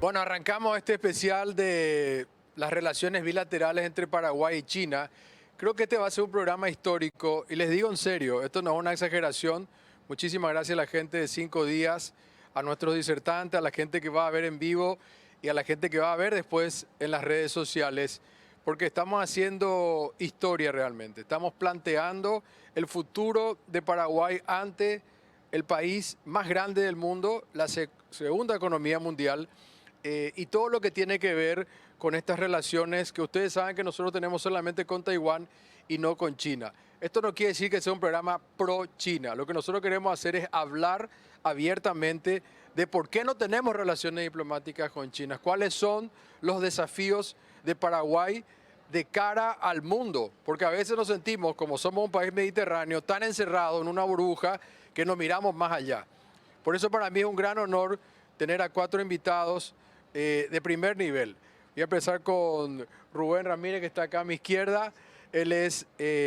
Bueno, arrancamos este especial de las relaciones bilaterales entre Paraguay y China. Creo que este va a ser un programa histórico y les digo en serio, esto no es una exageración. Muchísimas gracias a la gente de 5 días, a nuestros disertantes, a la gente que va a ver en vivo y a la gente que va a ver después en las redes sociales, porque estamos haciendo historia realmente. Estamos planteando el futuro de Paraguay ante el país más grande del mundo, la segunda economía mundial, y todo lo que tiene que ver con estas relaciones que ustedes saben que nosotros tenemos solamente con Taiwán y no con China. Esto no quiere decir que sea un programa pro-China. Lo que nosotros queremos hacer es hablar abiertamente de por qué no tenemos relaciones diplomáticas con China, cuáles son los desafíos de Paraguay de cara al mundo, porque a veces nos sentimos, como somos un país mediterráneo, tan encerrados en una burbuja que no miramos más allá. Por eso para mí es un gran honor tener a 4 invitados de primer nivel. Voy a empezar con Rubén Ramírez, que está acá a mi izquierda. Él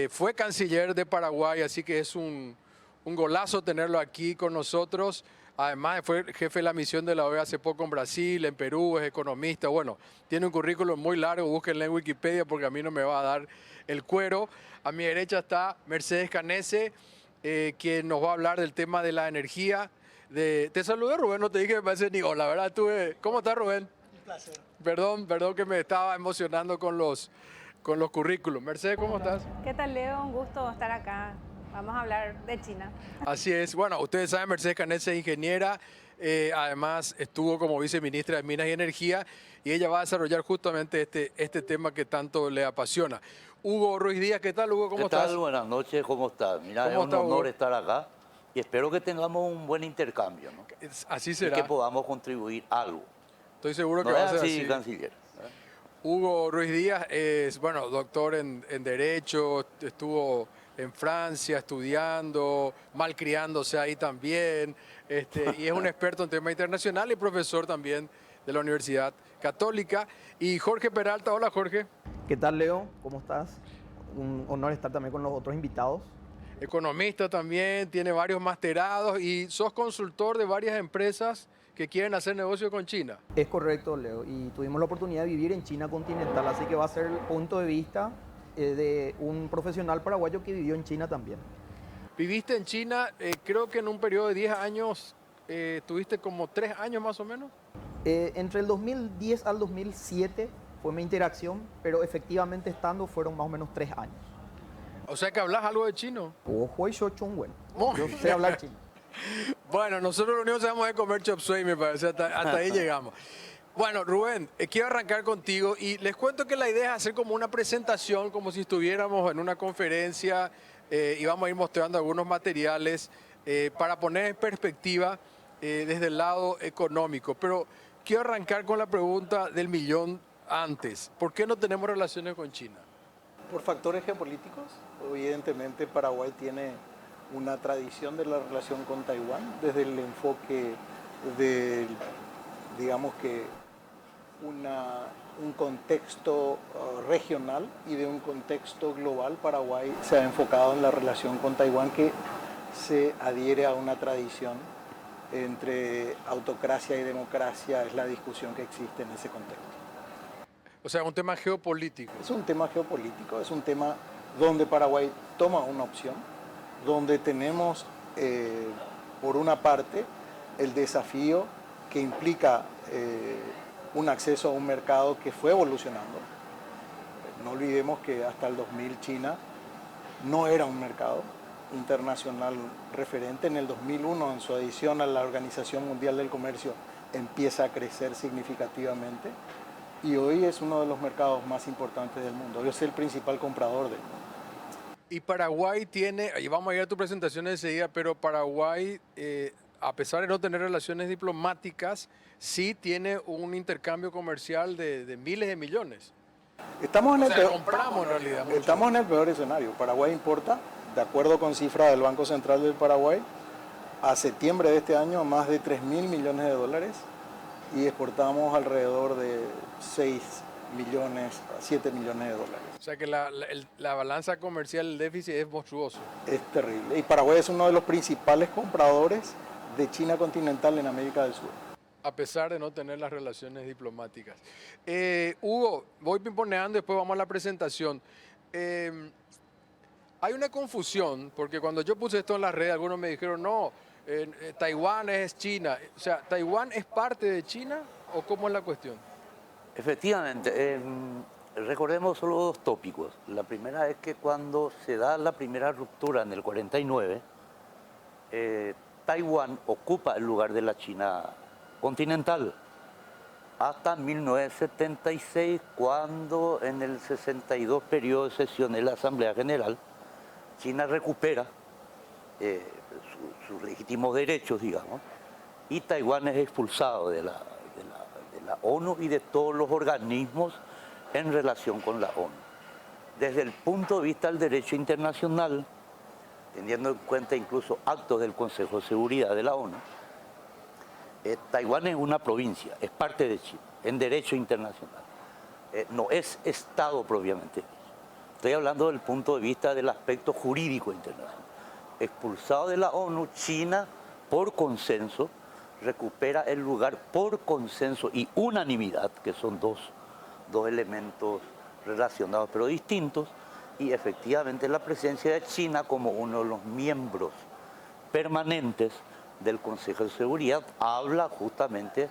fue canciller de Paraguay, así que es un golazo tenerlo aquí con nosotros. Además, fue jefe de la misión de la OEA hace poco en Brasil, en Perú, es economista. Bueno, tiene un currículum muy largo, búsquenlo en Wikipedia porque a mí no me va a dar el cuero. A mi derecha está Mercedes Canese, quien nos va a hablar del tema de la energía. Te saludé, Rubén, no te dije que me parece ni hola, ¿verdad? ¿Cómo estás, Rubén? Un placer. Perdón que me estaba emocionando con los currículums. Mercedes, ¿cómo estás? ¿Qué tal, Leo? Un gusto estar acá. Vamos a hablar de China. Así es. Bueno, ustedes saben, Mercedes Canese es ingeniera, además estuvo como viceministra de Minas y Energía y ella va a desarrollar justamente este tema que tanto le apasiona. Hugo Ruiz Díaz, ¿qué tal, Hugo? ¿Cómo estás? ¿Qué tal? Buenas noches, ¿cómo estás? Mira, es un honor estar acá y espero que tengamos un buen intercambio, ¿no? Así será. Y que podamos contribuir algo. Estoy seguro que No va a es ser así, así. canciller. Hugo Ruiz Díaz es, bueno, doctor en Derecho, estuvo en Francia estudiando, malcriándose ahí también, y es un experto en tema internacional y profesor también de la Universidad Católica. Y Jorge Peralta, hola Jorge. ¿Qué tal, Leo? ¿Cómo estás? Un honor estar también con los otros invitados. Economista también, tiene varios masterados y sos consultor de varias empresas que quieren hacer negocio con China. Es correcto, Leo, y tuvimos la oportunidad de vivir en China continental, así que va a ser el punto de vista de un profesional paraguayo que vivió en China también. Viviste en China, creo que en un periodo de 10 años, tuviste como 3 años más o menos. Entre el 2010 al 2007 fue mi interacción, pero efectivamente estando fueron más o menos 3 años. O sea que hablas algo de chino. Ojo, yo sé hablar chino. Bueno, nosotros lo único que sabemos es comer chop suey, me parece, hasta ahí llegamos. Bueno, Rubén, quiero arrancar contigo y les cuento que la idea es hacer como una presentación, como si estuviéramos en una conferencia y vamos a ir mostrando algunos materiales para poner en perspectiva desde el lado económico. Pero quiero arrancar con la pregunta del millón antes. ¿Por qué no tenemos relaciones con China? Por factores geopolíticos. Evidentemente Paraguay tiene una tradición de la relación con Taiwán desde el enfoque de, digamos que, un contexto regional y de un contexto global. Paraguay se ha enfocado en la relación con Taiwán, que se adhiere a una tradición entre autocracia y democracia. Es la discusión que existe en ese contexto. O sea, un tema geopolítico. Es un tema geopolítico, es un tema donde Paraguay toma una opción, donde tenemos, por una parte, el desafío que implica un acceso a un mercado que fue evolucionando. No olvidemos que hasta el 2000 China no era un mercado internacional referente. En el 2001, en su adición a la Organización Mundial del Comercio, empieza a crecer significativamente y hoy es uno de los mercados más importantes del mundo. Hoy es el principal comprador del mundo. Y Paraguay tiene, y vamos a ir a tu presentación enseguida, pero Paraguay, a pesar de no tener relaciones diplomáticas, sí tiene un intercambio comercial de miles de millones. Estamos en compramos en realidad mucho. Estamos en el peor escenario. Paraguay importa, de acuerdo con cifras del Banco Central del Paraguay, a septiembre de este año más de 3.000 millones de dólares y exportamos alrededor de 6 millones a 7 millones de dólares. O sea que la balanza comercial, el déficit es monstruoso. Es terrible. Y Paraguay es uno de los principales compradores de China continental en América del Sur. a pesar de no tener las relaciones diplomáticas. Hugo, voy pimponeando y después vamos a la presentación. Hay una confusión, porque cuando yo puse esto en la red, algunos me dijeron, no, Taiwán es China. O sea, ¿Taiwán es parte de China o cómo es la cuestión? Efectivamente, recordemos solo dos tópicos. La primera es que cuando se da la primera ruptura en el 49, Taiwán ocupa el lugar de la China continental hasta 1976, cuando en el 62 periodo de sesión de la Asamblea General, China recupera sus legítimos derechos, digamos, y Taiwán es expulsado de la ONU y de todos los organismos en relación con la ONU. Desde el punto de vista del derecho internacional, teniendo en cuenta incluso actos del Consejo de Seguridad de la ONU, Taiwán es una provincia, es parte de China, en derecho internacional. No es Estado propiamente. Estoy hablando del punto de vista del aspecto jurídico internacional. Expulsado de la ONU, China, por consenso, recupera el lugar por consenso y unanimidad, que son dos elementos relacionados pero distintos, y efectivamente la presencia de China como uno de los miembros permanentes del Consejo de Seguridad habla justamente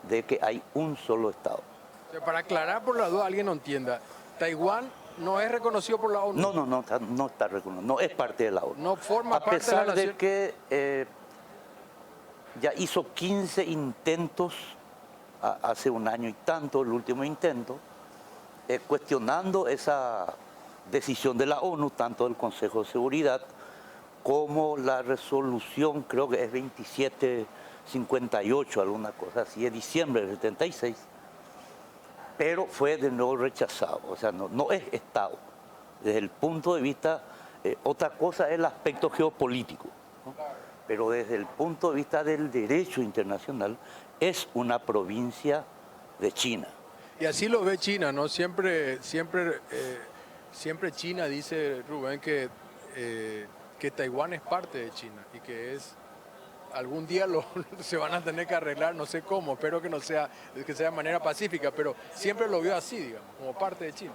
de que hay un solo Estado. O sea, para aclarar por la duda, alguien no entienda, Taiwán no es reconocido por la ONU. No está reconocido, no es parte de la ONU. No forma parte de la A pesar de nación. que ya hizo 15 intentos hace un año y tanto, el último intento, cuestionando esa decisión de la ONU, tanto del Consejo de Seguridad como la resolución, creo que es 2758, alguna cosa así, de diciembre del 76, pero fue de nuevo rechazado. O sea, no es Estado. Desde el punto de vista, otra cosa es el aspecto geopolítico, ¿no? Pero desde el punto de vista del derecho internacional es una provincia de China. Y así lo ve China, ¿no? Siempre China dice, Rubén, que Taiwán es parte de China y que algún día se van a tener que arreglar, no sé cómo, espero que sea de manera pacífica, pero siempre lo vio así, digamos, como parte de China.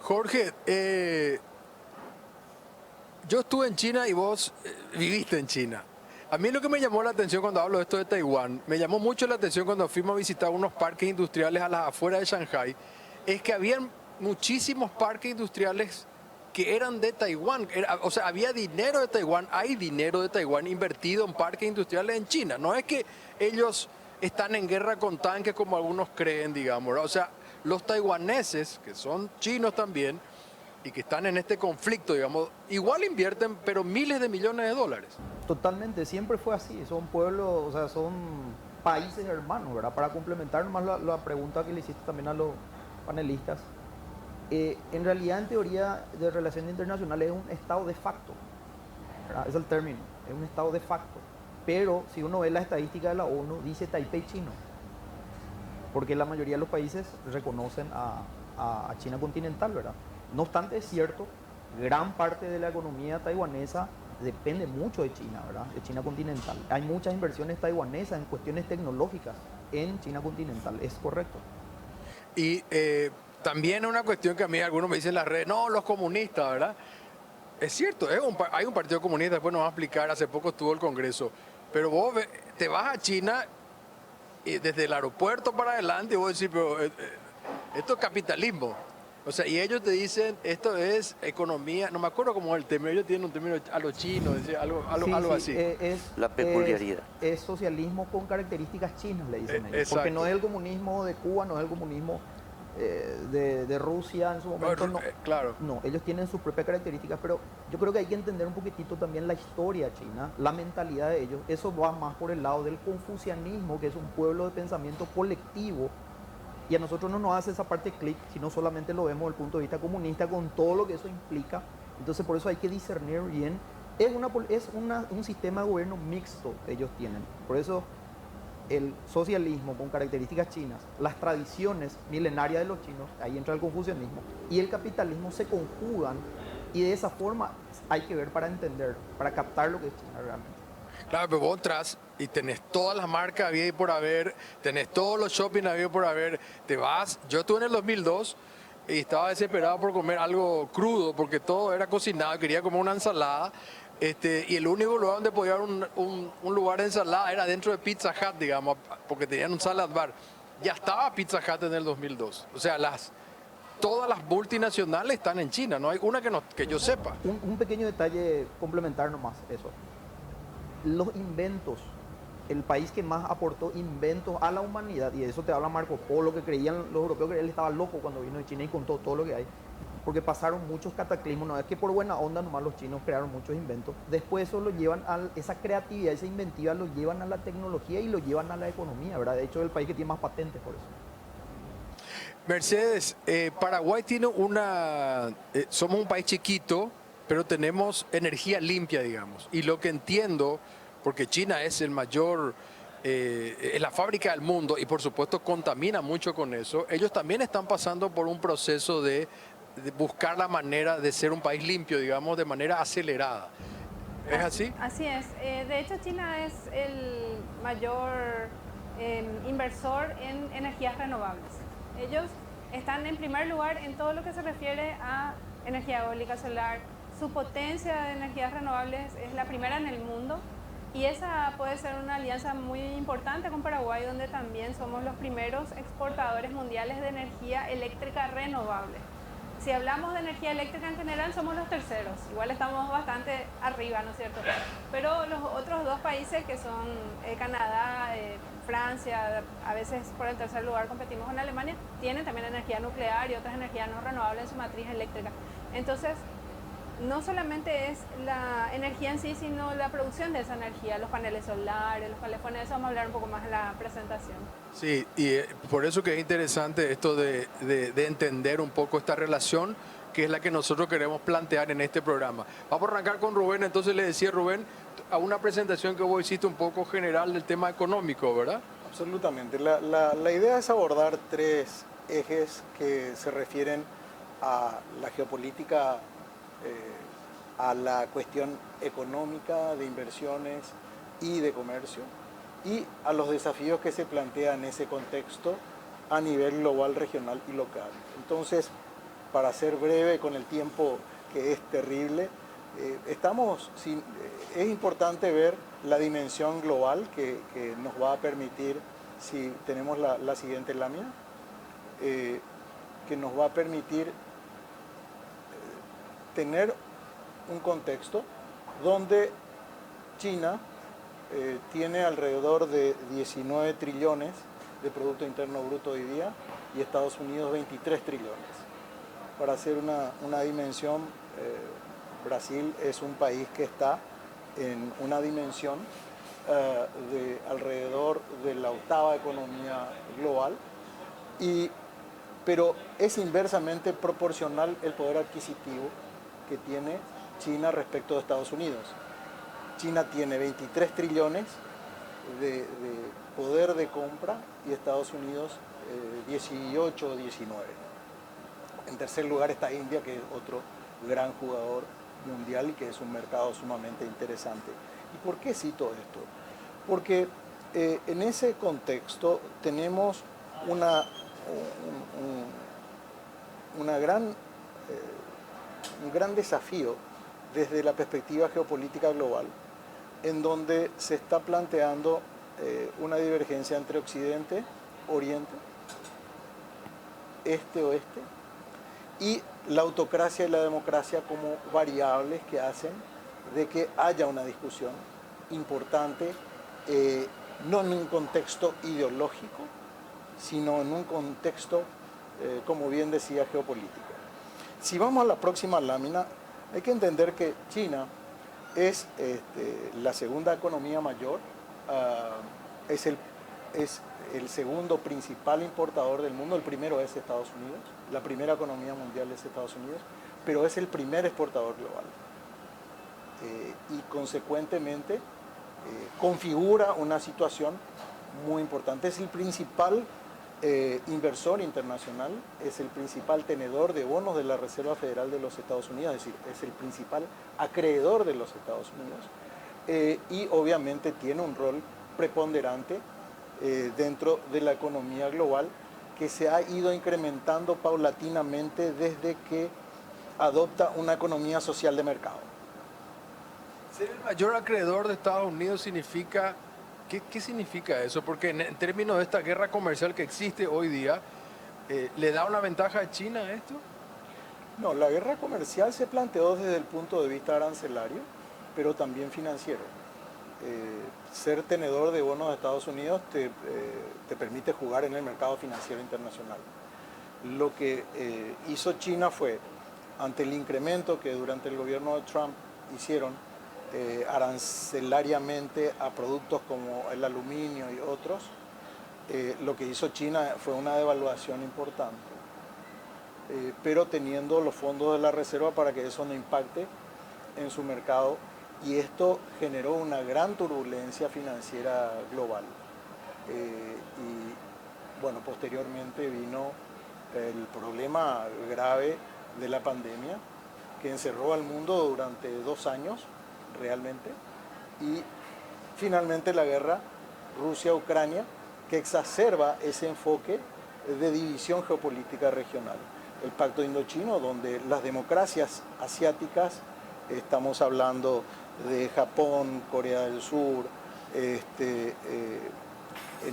Jorge, yo estuve en China y vos viviste en China. A mí lo que me llamó la atención cuando hablo de esto de Taiwán, me llamó mucho la atención cuando fuimos a visitar unos parques industriales a las afueras de Shanghái, es que habían muchísimos parques industriales que eran de Taiwán. O sea, había dinero de Taiwán, hay dinero de Taiwán invertido en parques industriales en China. No es que ellos están en guerra con tanques como algunos creen, digamos, ¿verdad? O sea, los taiwaneses, que son chinos también, y que están en este conflicto, digamos, igual invierten, pero miles de millones de dólares. Totalmente, siempre fue así. Son pueblos, o sea, son países hermanos, ¿verdad? Para complementar nomás la pregunta que le hiciste también a los panelistas. En realidad, en teoría de relaciones internacionales, es un estado de facto, ¿verdad? Es el término, es un estado de facto. Pero si uno ve la estadística de la ONU, dice Taipei chino, porque la mayoría de los países reconocen a China continental, ¿verdad? No obstante, es cierto, gran parte de la economía taiwanesa depende mucho de China, ¿verdad? De China continental. Hay muchas inversiones taiwanesas en cuestiones tecnológicas en China continental, es correcto. Y también una cuestión que a mí algunos me dicen en las redes, no, los comunistas, ¿verdad? Es cierto, hay un partido comunista, después nos va a explicar, hace poco estuvo el Congreso, pero vos te vas a China y desde el aeropuerto para adelante, y vos decís, pero esto es capitalismo. O sea, y ellos te dicen, esto es economía, no me acuerdo cómo es el término, ellos tienen un término a los chinos, algo así. La peculiaridad. Es socialismo con características chinas, le dicen ellos. Exacto. Porque no es el comunismo de Cuba, no es el comunismo de Rusia en su momento. No, Claro. no, ellos tienen sus propias características, pero yo creo que hay que entender un poquitito también la historia china, la mentalidad de ellos. Eso va más por el lado del confucianismo, que es un pueblo de pensamiento colectivo. Y a nosotros no nos hace esa parte clic, sino solamente lo vemos desde el punto de vista comunista, con todo lo que eso implica. Entonces por eso hay que discernir bien. Un sistema de gobierno mixto que ellos tienen. Por eso el socialismo con características chinas, las tradiciones milenarias de los chinos, ahí entra el confucianismo, y el capitalismo se conjugan, y de esa forma hay que ver para entender, para captar lo que es China realmente. Claro, pero vos entras y tenés todas las marcas había y por haber, tenés todos los shopping había y por haber, te vas. Yo estuve en el 2002 y estaba desesperado por comer algo crudo porque todo era cocinado, quería comer una ensalada. Y el único lugar donde podía haber un lugar de ensalada era dentro de Pizza Hut, digamos, porque tenían un salad bar. Ya estaba Pizza Hut en el 2002. O sea, todas las multinacionales están en China, no hay una que yo sepa. Un pequeño detalle complementar nomás eso. Los inventos, el país que más aportó inventos a la humanidad, y de eso te habla Marco Polo, que creían los europeos que él estaba loco cuando vino de China y contó todo lo que hay, porque pasaron muchos cataclismos. No es que por buena onda nomás los chinos crearon muchos inventos, después eso lo llevan a esa creatividad, esa inventiva, lo llevan a la tecnología y lo llevan a la economía, ¿verdad? De hecho es el país que tiene más patentes por eso. Mercedes, Paraguay tiene somos un país chiquito, pero tenemos energía limpia, digamos. Y lo que entiendo, porque China es el mayor, es la fábrica del mundo y por supuesto contamina mucho con eso, ellos también están pasando por un proceso de buscar la manera de ser un país limpio, digamos, de manera acelerada. ¿Es así? Así es. De hecho, China es el mayor inversor en energías renovables. Ellos están en primer lugar en todo lo que se refiere a energía eólica, solar. Su potencia de energías renovables es la primera en el mundo y esa puede ser una alianza muy importante con Paraguay, donde también somos los primeros exportadores mundiales de energía eléctrica renovable. Si hablamos de energía eléctrica en general, somos los terceros. Igual estamos bastante arriba, ¿no es cierto? Pero los otros dos países, que son Canadá, Francia, a veces por el tercer lugar competimos con Alemania, tienen también energía nuclear y otras energías no renovables en su matriz eléctrica. Entonces, no solamente es la energía en sí, sino la producción de esa energía, los paneles solares, los calefones, de eso vamos a hablar un poco más en la presentación. Sí, y por eso que es interesante esto de entender un poco esta relación, que es la que nosotros queremos plantear en este programa. Vamos a arrancar con Rubén, entonces le decía Rubén, a una presentación que vos hiciste un poco general del tema económico, ¿verdad? Absolutamente. La idea es abordar tres ejes que se refieren a la geopolítica, a la cuestión económica, de inversiones y de comercio, y a los desafíos que se plantean en ese contexto a nivel global, regional y local. Entonces, para ser breve con el tiempo que es terrible, es importante ver la dimensión global que nos va a permitir, si tenemos la siguiente lámina, que nos va a permitir tener un contexto donde China tiene alrededor de 19 trillones de Producto Interno Bruto hoy día y Estados Unidos 23 trillones. Para hacer una dimensión, Brasil es un país que está en una dimensión de alrededor de la octava economía global, pero es inversamente proporcional el poder adquisitivo que tiene China respecto de Estados Unidos. China tiene 23 trillones de poder de compra y Estados Unidos 18 o 19. En tercer lugar está India, que es otro gran jugador mundial y que es un mercado sumamente interesante. ¿Y por qué cito esto? Porque en ese contexto tenemos un gran desafío desde la perspectiva geopolítica global, en donde se está planteando una divergencia entre Occidente, Oriente, Este, Oeste, y la autocracia y la democracia como variables que hacen de que haya una discusión importante, no en un contexto ideológico, sino en un contexto como bien decía, geopolítico. Si vamos a la próxima lámina, hay que entender que China es la segunda economía mayor, es el segundo principal importador del mundo, el primero es Estados Unidos, la primera economía mundial es Estados Unidos, pero es el primer exportador global. Y consecuentemente configura una situación muy importante. Es el principal inversor internacional, es el principal tenedor de bonos de la Reserva Federal de los Estados Unidos, es decir, es el principal acreedor de los Estados Unidos y obviamente tiene un rol preponderante dentro de la economía global que se ha ido incrementando paulatinamente desde que adopta una economía social de mercado. Ser el mayor acreedor de Estados Unidos significa, ¿qué significa eso? Porque en términos de esta guerra comercial que existe hoy día, ¿le da una ventaja a China a esto? No, la guerra comercial se planteó desde el punto de vista arancelario, pero también financiero. Ser tenedor de bonos de Estados Unidos te permite jugar en el mercado financiero internacional. Lo que hizo China fue, ante el incremento que durante el gobierno de Trump hicieron arancelariamente a productos como el aluminio y otros, lo que hizo China fue una devaluación importante, pero teniendo los fondos de la reserva para que eso no impacte en su mercado, y esto generó una gran turbulencia financiera global. Y bueno, posteriormente vino el problema grave de la pandemia que encerró al mundo durante 2 años realmente, y finalmente la guerra Rusia-Ucrania, que exacerba ese enfoque de división geopolítica regional. El Pacto Indochino, donde las democracias asiáticas, estamos hablando de Japón, Corea del Sur, en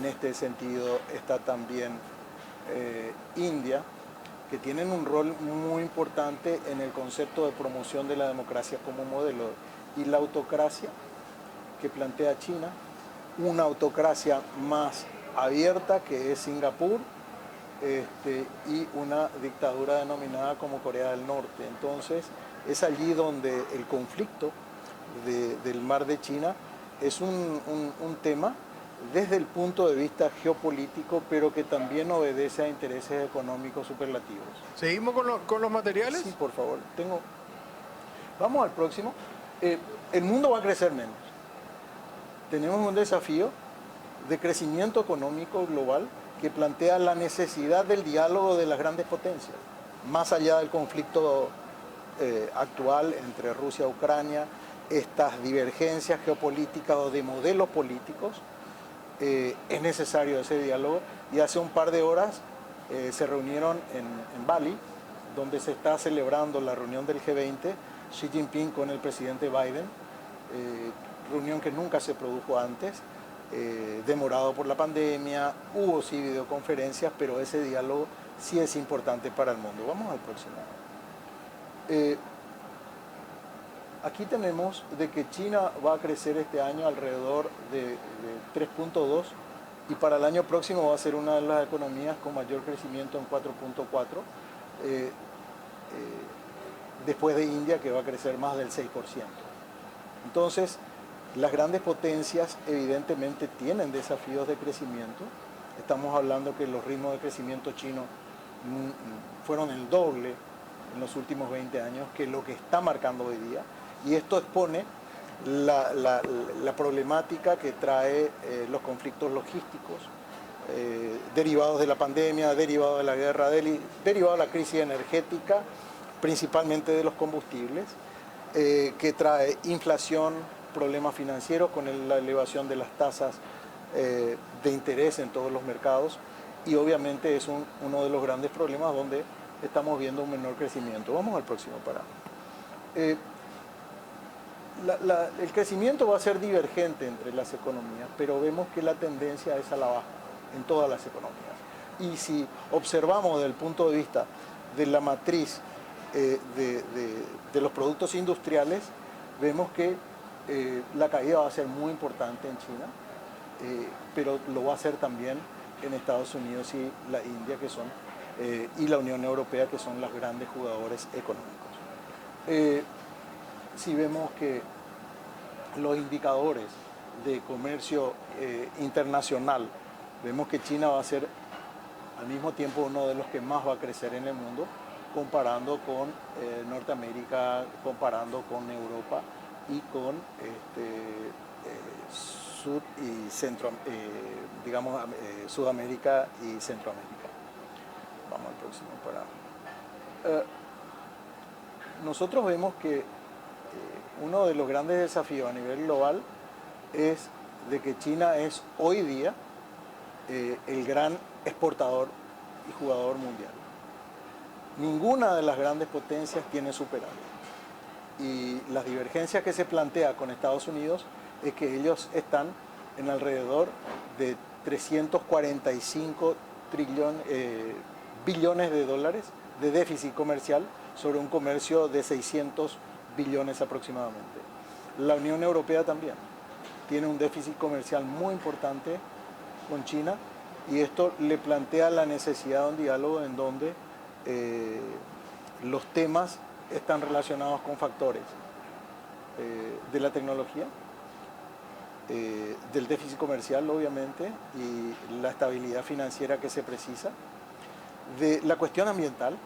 este sentido está también India, que tienen un rol muy importante en el concepto de promoción de la democracia como modelo, y la autocracia que plantea China, una autocracia más abierta que es Singapur, y una dictadura denominada como Corea del Norte. Entonces es allí donde el conflicto del Mar de China es un tema desde el punto de vista geopolítico, pero que también obedece a intereses económicos superlativos. ¿Seguimos con los materiales? Sí, por favor. Vamos al próximo. El mundo va a crecer menos. Tenemos un desafío de crecimiento económico global que plantea la necesidad del diálogo de las grandes potencias, más allá del conflicto actual entre Rusia y Ucrania, estas divergencias geopolíticas o de modelos políticos. Es necesario ese diálogo, y hace un par de horas se reunieron en Bali, donde se está celebrando la reunión del G20, Xi Jinping con el presidente Biden, reunión que nunca se produjo antes, demorado por la pandemia, hubo sí videoconferencias, pero ese diálogo sí es importante para el mundo. Vamos al próximo. Aquí tenemos de que China va a crecer este año alrededor de 3.2, y para el año próximo va a ser una de las economías con mayor crecimiento en 4.4, después de India, que va a crecer más del 6%. Entonces, las grandes potencias evidentemente tienen desafíos de crecimiento. Estamos hablando que los ritmos de crecimiento chino fueron el doble en los últimos 20 años que lo que está marcando hoy día. Y esto expone la problemática que trae los conflictos logísticos derivados de la pandemia, derivados de la guerra, derivados de la crisis energética, principalmente de los combustibles, que trae inflación, problemas financieros con la elevación de las tasas de interés en todos los mercados, y obviamente es uno de los grandes problemas donde estamos viendo un menor crecimiento. Vamos al próximo parado. El crecimiento va a ser divergente entre las economías, pero vemos que la tendencia es a la baja en todas las economías. Y si observamos desde el punto de vista de la matriz de los productos industriales, vemos que la caída va a ser muy importante en China, pero lo va a ser también en Estados Unidos y la India, que son y la Unión Europea, que son los grandes jugadores económicos. Si vemos que los indicadores de comercio internacional, vemos que China va a ser al mismo tiempo uno de los que más va a crecer en el mundo, comparando con Norteamérica, comparando con Europa y con Sud y Centro, Sudamérica y Centroamérica. Vamos al próximo para... nosotros vemos que uno de los grandes desafíos a nivel global es de que China es hoy día el gran exportador y jugador mundial. Ninguna de las grandes potencias tiene superávit. Y las divergencias que se plantea con Estados Unidos es que ellos están en alrededor de 345 billones de dólares de déficit comercial sobre un comercio de 600 billones aproximadamente. La Unión Europea también tiene un déficit comercial muy importante con China y esto le plantea la necesidad de un diálogo en donde los temas están relacionados con factores de la tecnología, del déficit comercial obviamente y la estabilidad financiera que se precisa, de la cuestión ambiental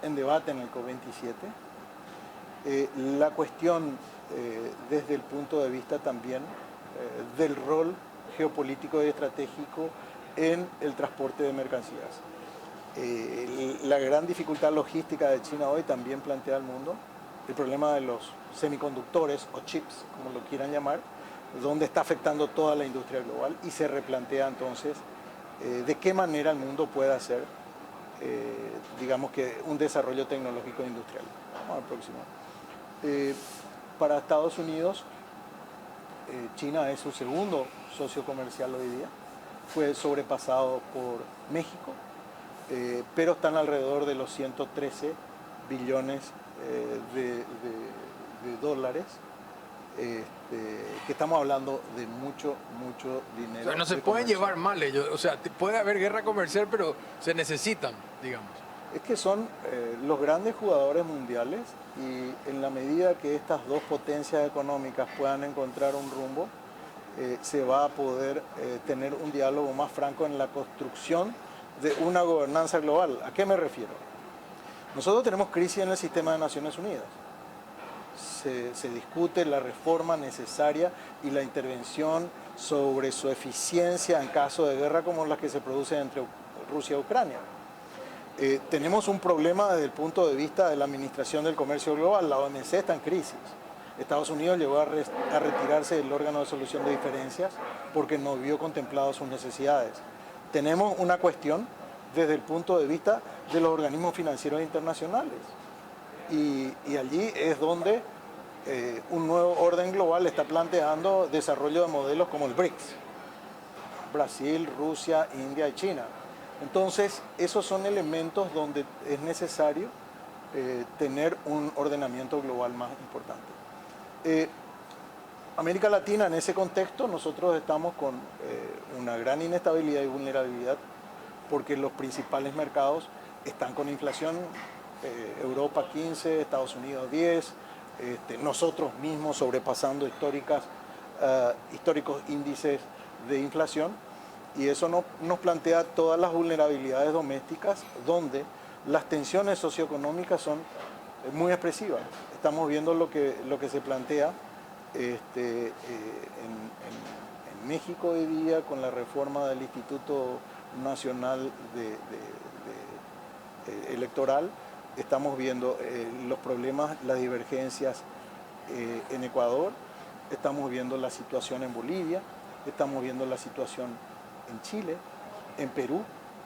en debate en el COP27, la cuestión desde el punto de vista también del rol geopolítico y estratégico en el transporte de mercancías. La gran dificultad logística de China hoy también plantea al mundo el problema de los semiconductores o chips, como lo quieran llamar, donde está afectando toda la industria global y se replantea entonces de qué manera el mundo puede hacer, digamos que un desarrollo tecnológico industrial. Vamos al próximo. Para Estados Unidos, China es su segundo socio comercial hoy día, fue sobrepasado por México, pero están alrededor de los 113 billones de dólares, que estamos hablando de mucho dinero. O sea, no se pueden llevar mal ellos, o sea, puede haber guerra comercial, pero se necesitan, digamos. Es que son los grandes jugadores mundiales y en la medida que estas dos potencias económicas puedan encontrar un rumbo, se va a poder tener un diálogo más franco en la construcción de una gobernanza global. ¿A qué me refiero? Nosotros tenemos crisis en el sistema de Naciones Unidas. Se discute la reforma necesaria y la intervención sobre su eficiencia en caso de guerra como las que se producen entre Rusia y Ucrania. Tenemos un problema desde el punto de vista de la administración del comercio global. La OMC está en crisis. Estados Unidos llegó a retirarse del órgano de solución de diferencias porque no vio contemplado sus necesidades. Tenemos una cuestión desde el punto de vista de los organismos financieros internacionales. Y allí es donde un nuevo orden global está planteando desarrollo de modelos como el BRICS. Brasil, Rusia, India y China. Entonces, esos son elementos donde es necesario tener un ordenamiento global más importante. América Latina, en ese contexto, nosotros estamos con una gran inestabilidad y vulnerabilidad porque los principales mercados están con inflación, Europa 15, Estados Unidos 10, nosotros mismos sobrepasando históricos índices de inflación, y eso nos plantea todas las vulnerabilidades domésticas donde las tensiones socioeconómicas son muy expresivas. Estamos viendo lo que se plantea en México hoy día con la reforma del Instituto Nacional Electoral. Estamos viendo los problemas, las divergencias en Ecuador, estamos viendo la situación en Bolivia, estamos viendo la situación en Chile, en Perú,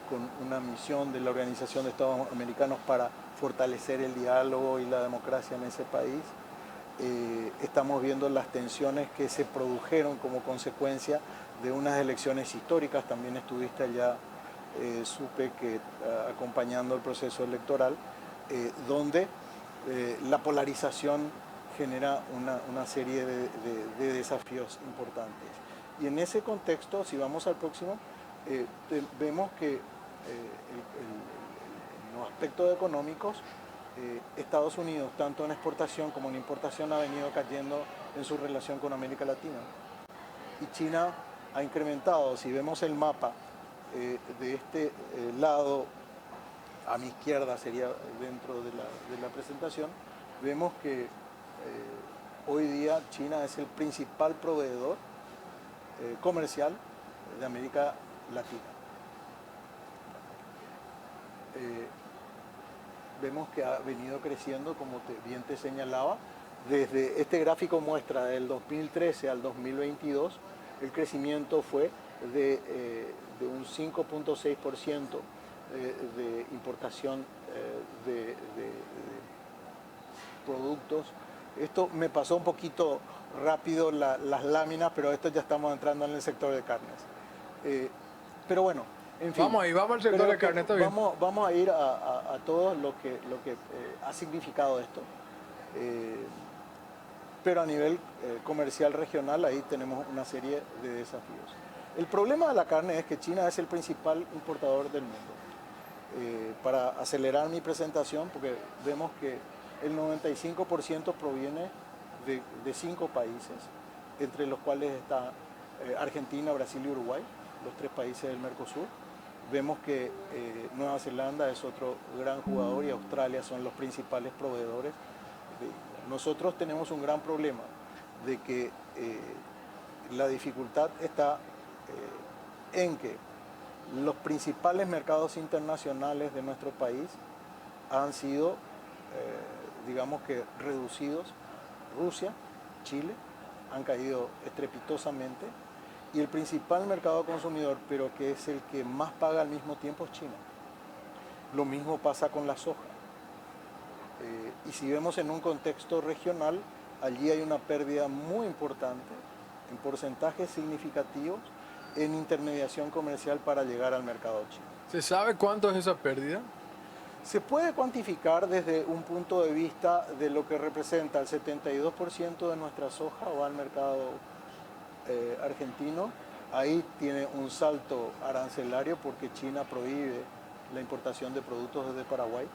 con una misión de la Organización de Estados Americanos para fortalecer el diálogo y la democracia en ese país. Estamos viendo las tensiones que se produjeron como consecuencia de unas elecciones históricas. También estuviste allá, supe que acompañando el proceso electoral, donde la polarización genera una serie de desafíos importantes. Y en ese contexto, si vamos al próximo, vemos que aspectos económicos, Estados Unidos, tanto en exportación como en importación, ha venido cayendo en su relación con América Latina. Y China ha incrementado. Si vemos el mapa de este lado, a mi izquierda sería dentro de la presentación, vemos que hoy día China es el principal proveedor comercial de América Latina. Vemos que ha venido creciendo, como bien te señalaba. Desde este gráfico muestra del 2013 al 2022, el crecimiento fue de un 5.6% de importación de productos. Esto me pasó un poquito rápido las láminas, pero esto ya estamos entrando en el sector de carnes. Pero bueno, en fin. Vamos ahí, vamos al sector de carne, está bien. Vamos a ir a todo lo que ha significado esto. Pero a nivel comercial regional, ahí tenemos una serie de desafíos. El problema de la carne es que China es el principal importador del mundo. Para acelerar mi presentación, porque vemos que el 95% proviene de 5 países, entre los cuales está Argentina, Brasil y Uruguay, los 3 países del Mercosur. Vemos que Nueva Zelanda es otro gran jugador y Australia son los principales proveedores. Nosotros tenemos un gran problema de que la dificultad está en que los principales mercados internacionales de nuestro país han sido, digamos que, reducidos. Rusia, Chile, han caído estrepitosamente. Y el principal mercado consumidor, pero que es el que más paga al mismo tiempo, es China. Lo mismo pasa con la soja. Y si vemos en un contexto regional, allí hay una pérdida muy importante, en porcentajes significativos, en intermediación comercial para llegar al mercado chino. ¿Se sabe cuánto es esa pérdida? Se puede cuantificar desde un punto de vista de lo que representa el 72% de nuestra soja va al mercado argentino. Ahí tiene un salto arancelario porque China prohíbe la importación de productos desde Paraguay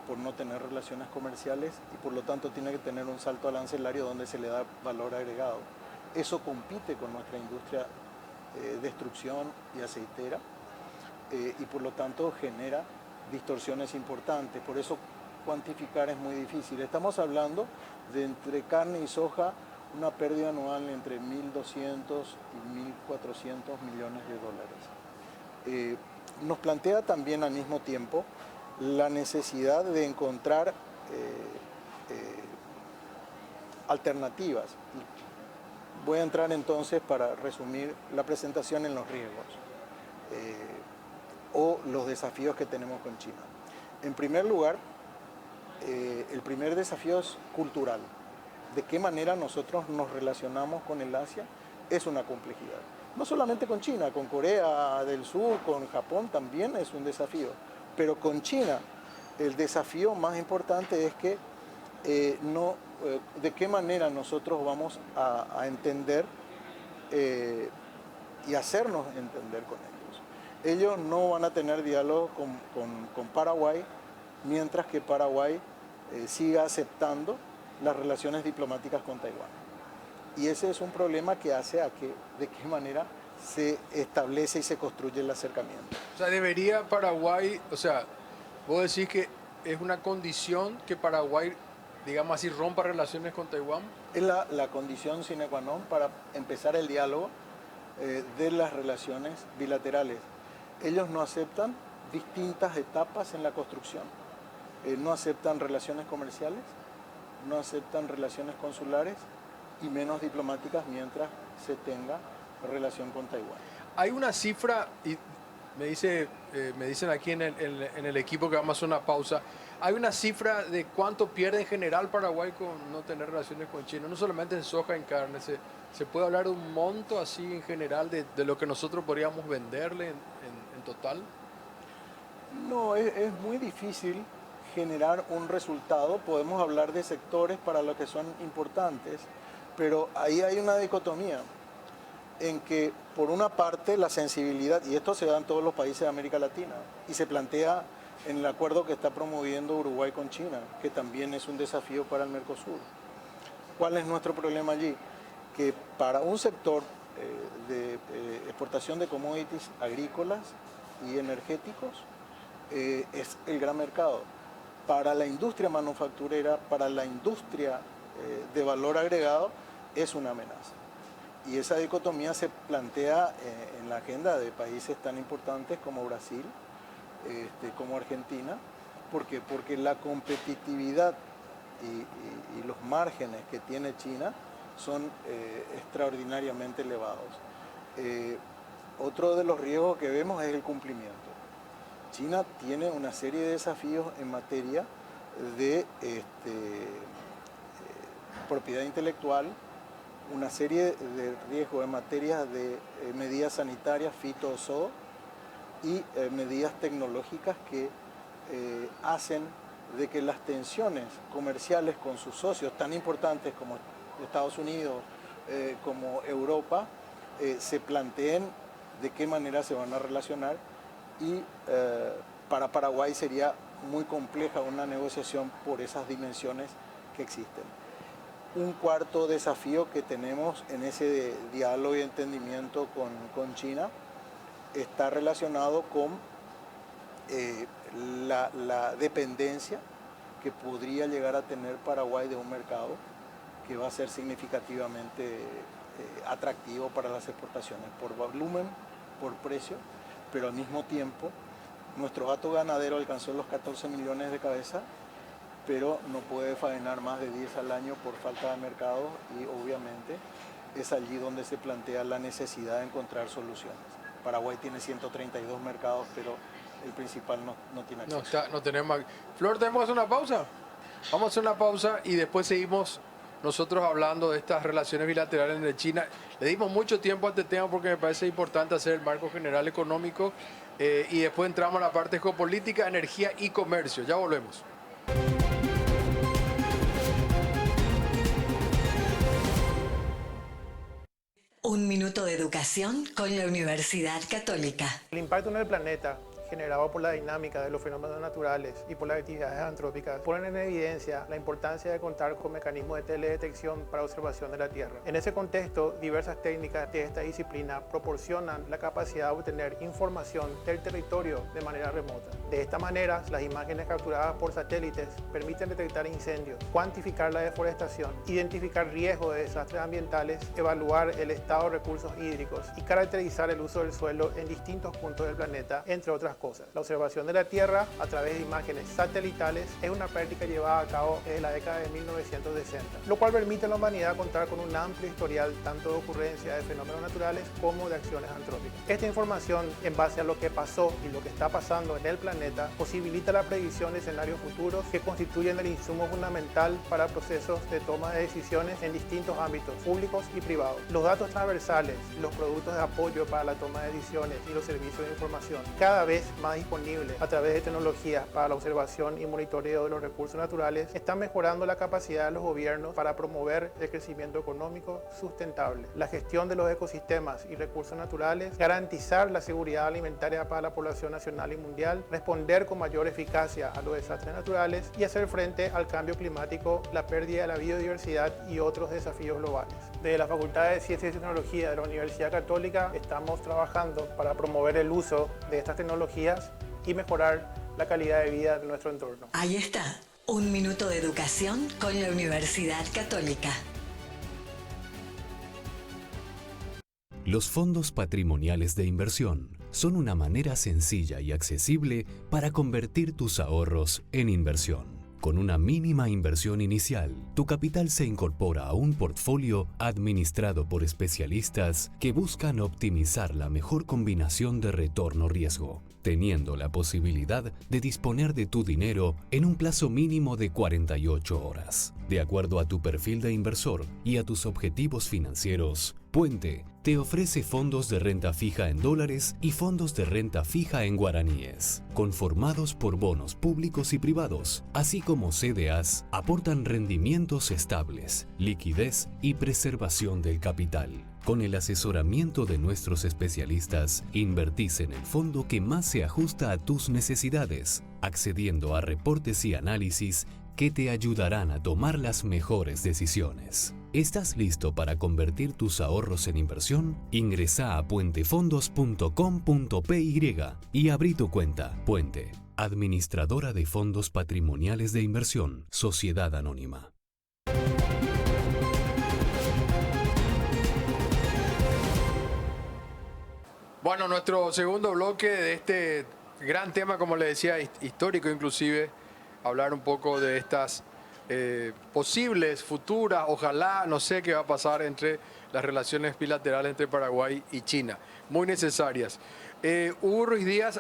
por no tener relaciones comerciales y por lo tanto tiene que tener un salto arancelario donde se le da valor agregado. Eso compite con nuestra industria de extrusión y aceitera y por lo tanto genera distorsiones importantes. Por eso cuantificar es muy difícil. Estamos hablando de entre carne y soja una pérdida anual entre 1.200 y 1.400 millones de dólares. Nos plantea también al mismo tiempo la necesidad de encontrar alternativas. Voy a entrar entonces, para resumir la presentación, en los riesgos o los desafíos que tenemos con China. En primer lugar, el primer desafío es cultural. De qué manera nosotros nos relacionamos con el Asia es una complejidad. No solamente con China, con Corea del Sur, con Japón también es un desafío. Pero con China el desafío más importante es que de qué manera nosotros vamos a entender y hacernos entender con ellos. Ellos no van a tener diálogo con Paraguay mientras que Paraguay siga aceptando las relaciones diplomáticas con Taiwán. Y ese es un problema que hace a que de qué manera se establece y se construye el acercamiento. O sea, debería Paraguay, o sea, vos decís que es una condición que Paraguay, digamos así, rompa relaciones con Taiwán. Es la condición sine qua non para empezar el diálogo de las relaciones bilaterales. Ellos no aceptan distintas etapas en la construcción, no aceptan relaciones comerciales, no aceptan relaciones consulares y menos diplomáticas mientras se tenga relación con Taiwán. Hay una cifra, y me dicen aquí en el equipo que vamos a hacer una pausa, hay una cifra de cuánto pierde en general Paraguay con no tener relaciones con China, no solamente en soja, en carne. ¿Se puede hablar de un monto así en general de lo que nosotros podríamos venderle en total? No, es muy difícil generar un resultado. Podemos hablar de sectores para lo que son importantes, pero ahí hay una dicotomía en que, por una parte, la sensibilidad, y esto se da en todos los países de América Latina, y se plantea en el acuerdo que está promoviendo Uruguay con China, que también es un desafío para el Mercosur. ¿Cuál es nuestro problema allí? Que para un sector de exportación de commodities agrícolas y energéticos es el gran mercado. Para la industria manufacturera, para la industria de valor agregado, es una amenaza. Y esa dicotomía se plantea en la agenda de países tan importantes como Brasil, como Argentina. ¿Por qué? Porque la competitividad y los márgenes que tiene China son extraordinariamente elevados. Otro de los riesgos que vemos es el cumplimiento. China tiene una serie de desafíos en materia de propiedad intelectual, una serie de riesgos en materia de medidas sanitarias, fito-zoo, y medidas tecnológicas que hacen de que las tensiones comerciales con sus socios tan importantes como Estados Unidos, como Europa, se planteen de qué manera se van a relacionar, y para Paraguay sería muy compleja una negociación por esas dimensiones que existen. Un cuarto desafío que tenemos en ese diálogo y entendimiento con China está relacionado con la dependencia que podría llegar a tener Paraguay de un mercado que va a ser significativamente atractivo para las exportaciones, por volumen, por precio, pero al mismo tiempo nuestro gato ganadero alcanzó los 14 millones de cabezas, pero no puede faenar más de 10 al año por falta de mercado, y obviamente es allí donde se plantea la necesidad de encontrar soluciones. Paraguay tiene 132 mercados, pero el principal no tiene acceso. No tenemos. Flor, ¿tenemos que hacer una pausa? Vamos a hacer una pausa y después seguimos nosotros hablando de estas relaciones bilaterales entre China. Le dimos mucho tiempo a este tema porque me parece importante hacer el marco general económico, y después entramos a la parte geopolítica, energía y comercio. Ya volvemos. Un minuto de educación con la Universidad Católica. El impacto en el planeta generado por la dinámica de los fenómenos naturales y por las actividades antrópicas ponen en evidencia la importancia de contar con mecanismos de teledetección para observación de la Tierra. En ese contexto, diversas técnicas de esta disciplina proporcionan la capacidad de obtener información del territorio de manera remota. De esta manera, las imágenes capturadas por satélites permiten detectar incendios, cuantificar la deforestación, identificar riesgos de desastres ambientales, evaluar el estado de recursos hídricos y caracterizar el uso del suelo en distintos puntos del planeta, entre otras cosas. La observación de la Tierra a través de imágenes satelitales es una práctica llevada a cabo desde la década de 1960, lo cual permite a la humanidad contar con un amplio historial tanto de ocurrencia de fenómenos naturales como de acciones antrópicas. Esta información, en base a lo que pasó y lo que está pasando en el planeta, posibilita la predicción de escenarios futuros que constituyen el insumo fundamental para procesos de toma de decisiones en distintos ámbitos públicos y privados. Los datos transversales, los productos de apoyo para la toma de decisiones y los servicios de información, cada vez más disponibles a través de tecnologías para la observación y monitoreo de los recursos naturales, están mejorando la capacidad de los gobiernos para promover el crecimiento económico sustentable, la gestión de los ecosistemas y recursos naturales, garantizar la seguridad alimentaria para la población nacional y mundial, responder con mayor eficacia a los desastres naturales y hacer frente al cambio climático, la pérdida de la biodiversidad y otros desafíos globales. Desde la Facultad de Ciencias y Tecnología de la Universidad Católica estamos trabajando para promover el uso de estas tecnologías y mejorar la calidad de vida de nuestro entorno. Ahí está, un minuto de educación con la Universidad Católica. Los fondos patrimoniales de inversión son una manera sencilla y accesible para convertir tus ahorros en inversión. Con una mínima inversión inicial, tu capital se incorpora a un portfolio administrado por especialistas que buscan optimizar la mejor combinación de retorno-riesgo, teniendo la posibilidad de disponer de tu dinero en un plazo mínimo de 48 horas. De acuerdo a tu perfil de inversor y a tus objetivos financieros, Puente te ofrece fondos de renta fija en dólares y fondos de renta fija en guaraníes, conformados por bonos públicos y privados, así como CDAs, aportan rendimientos estables, liquidez y preservación del capital. Con el asesoramiento de nuestros especialistas, invertís en el fondo que más se ajusta a tus necesidades, accediendo a reportes y análisis que te ayudarán a tomar las mejores decisiones. ¿Estás listo para convertir tus ahorros en inversión? Ingresa a puentefondos.com.py y abrí tu cuenta. Puente, administradora de fondos patrimoniales de inversión, Sociedad Anónima. Bueno, nuestro segundo bloque de este gran tema, como le decía, histórico inclusive, hablar un poco de estas posibles, futuras, ojalá, no sé qué va a pasar entre las relaciones bilaterales entre Paraguay y China, muy necesarias. Hugo Ruiz Díaz,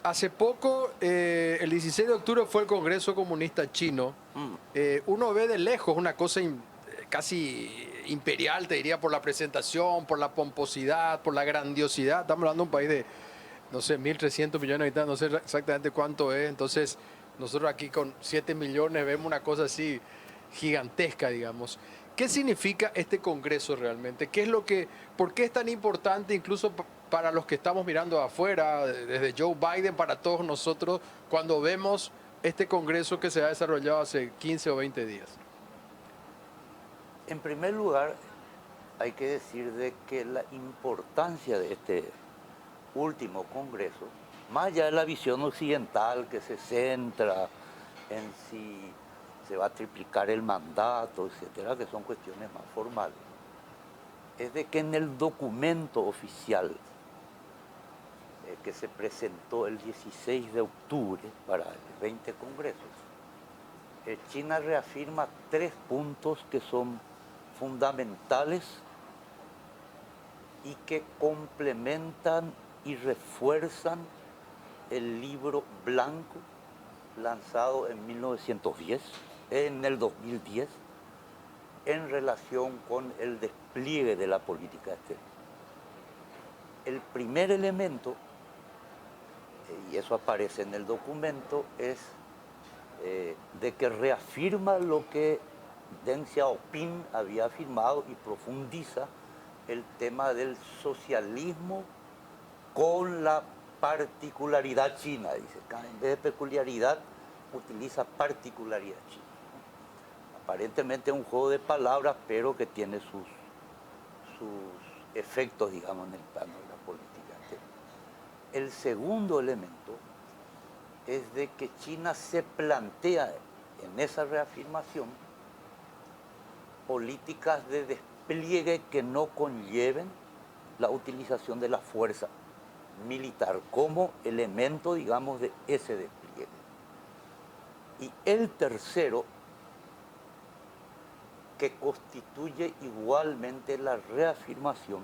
hace poco, el 16 de octubre fue el Congreso Comunista Chino. Uno ve de lejos una cosa casi imperial, te diría, por la presentación, por la pomposidad, por la grandiosidad. Estamos hablando de un país de, no sé, 1.300 millones de habitantes, no sé exactamente cuánto es. Entonces, nosotros aquí con 7 millones vemos una cosa así gigantesca, digamos. ¿Qué significa este Congreso realmente? ¿Por qué es tan importante incluso para los que estamos mirando afuera, desde Joe Biden, para todos nosotros, cuando vemos este Congreso que se ha desarrollado hace 15 o 20 días? En primer lugar, hay que decir de que la importancia de este último Congreso, más allá de la visión occidental que se centra en si se va a triplicar el mandato, etcétera, que son cuestiones más formales, es de que en el documento oficial que se presentó el 16 de octubre para el 20 Congresos, China reafirma 3 puntos que son fundamentales y que complementan y refuerzan el libro blanco lanzado en 1910, en el 2010, en relación con el despliegue de la política exterior. El primer elemento, y eso aparece en el documento, es de que reafirma lo que Deng Xiaoping había afirmado y profundiza el tema del socialismo con la particularidad china. Dice, en vez de peculiaridad, utiliza particularidad china. Aparentemente es un juego de palabras, pero que tiene sus efectos, digamos, en el plano de la política exterior. El segundo elemento es de que China se plantea en esa reafirmación políticas de despliegue que no conlleven la utilización de la fuerza militar como elemento, digamos, de ese despliegue. Y el tercero, que constituye igualmente la reafirmación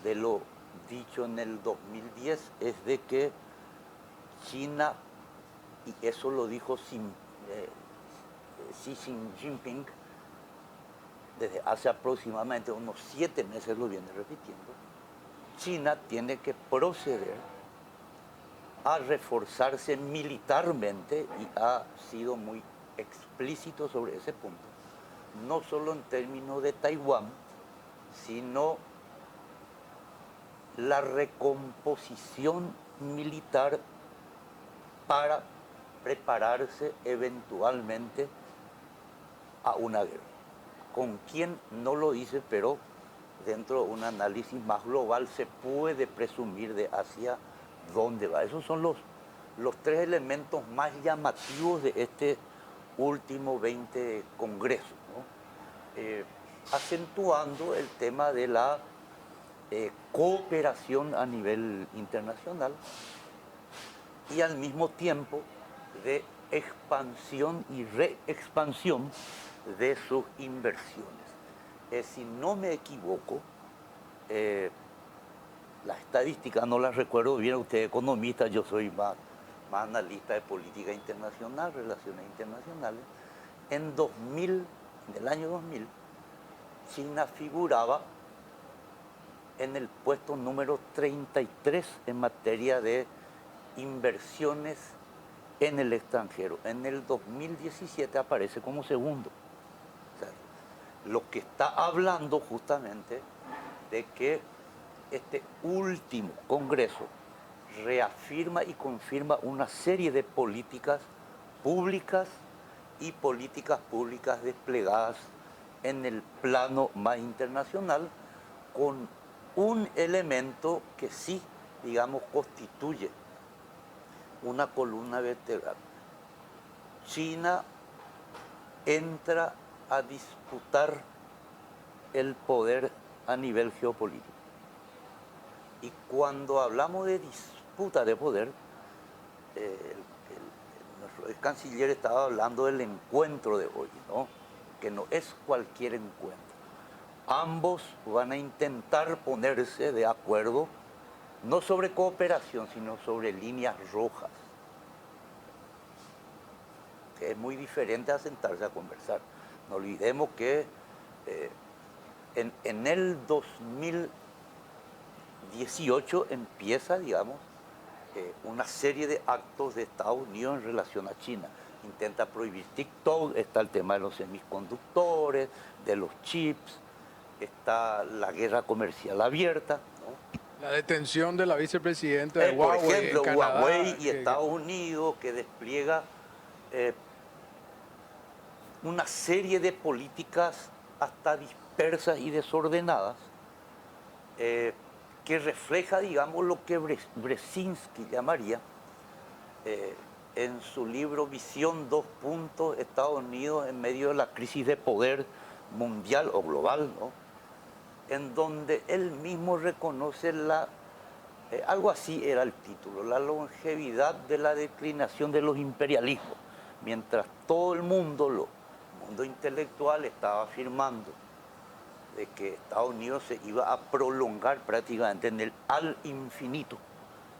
de lo dicho en el 2010, es de que China, y eso lo dijo Xi Jinping, desde hace aproximadamente unos 7 meses lo viene repitiendo, China tiene que proceder a reforzarse militarmente y ha sido muy explícito sobre ese punto, no solo en términos de Taiwán, sino la recomposición militar para prepararse eventualmente a una guerra. ¿Con quién? No lo dice, pero dentro de un análisis más global se puede presumir de hacia dónde va. Esos son los 3 elementos más llamativos de este último 20 Congreso, ¿no? Acentuando el tema de la cooperación a nivel internacional y al mismo tiempo de expansión y reexpansión de sus inversiones. Si no me equivoco, las estadísticas no las recuerdo bien, usted es economista, yo soy más analista de política internacional, relaciones internacionales. En el año 2000, China figuraba en el puesto número 33 en materia de inversiones en el extranjero. En el 2017 aparece como segundo. O sea, lo que está hablando justamente de que este último Congreso reafirma y confirma una serie de políticas públicas y políticas públicas desplegadas en el plano más internacional, con un elemento que sí, digamos, constituye una columna vertebral. China entra a disputar el poder a nivel geopolítico. Y cuando hablamos de disputa de poder, nuestro canciller estaba hablando del encuentro de hoy, ¿no? Que no es cualquier encuentro. Ambos van a intentar ponerse de acuerdo, no sobre cooperación, sino sobre líneas rojas, que es muy diferente a sentarse a conversar. No olvidemos que en el 2018 empieza, digamos, una serie de actos de Estados Unidos en relación a China. Intenta prohibir TikTok, está el tema de los semiconductores, de los chips, está la guerra comercial abierta, ¿no? La detención de la vicepresidenta de Por Huawei ejemplo, en Canadá, Huawei y Estados Unidos, que despliega una serie de políticas hasta dispersas y desordenadas, que refleja, digamos, lo que Brzezinski llamaría, en su libro Visión 2 puntos, Estados Unidos en medio de la crisis de poder mundial o global, ¿no? En donde él mismo reconoce algo así era el título, la longevidad de la declinación de los imperialismos, mientras todo el mundo, el mundo intelectual estaba afirmando de que Estados Unidos se iba a prolongar prácticamente al infinito.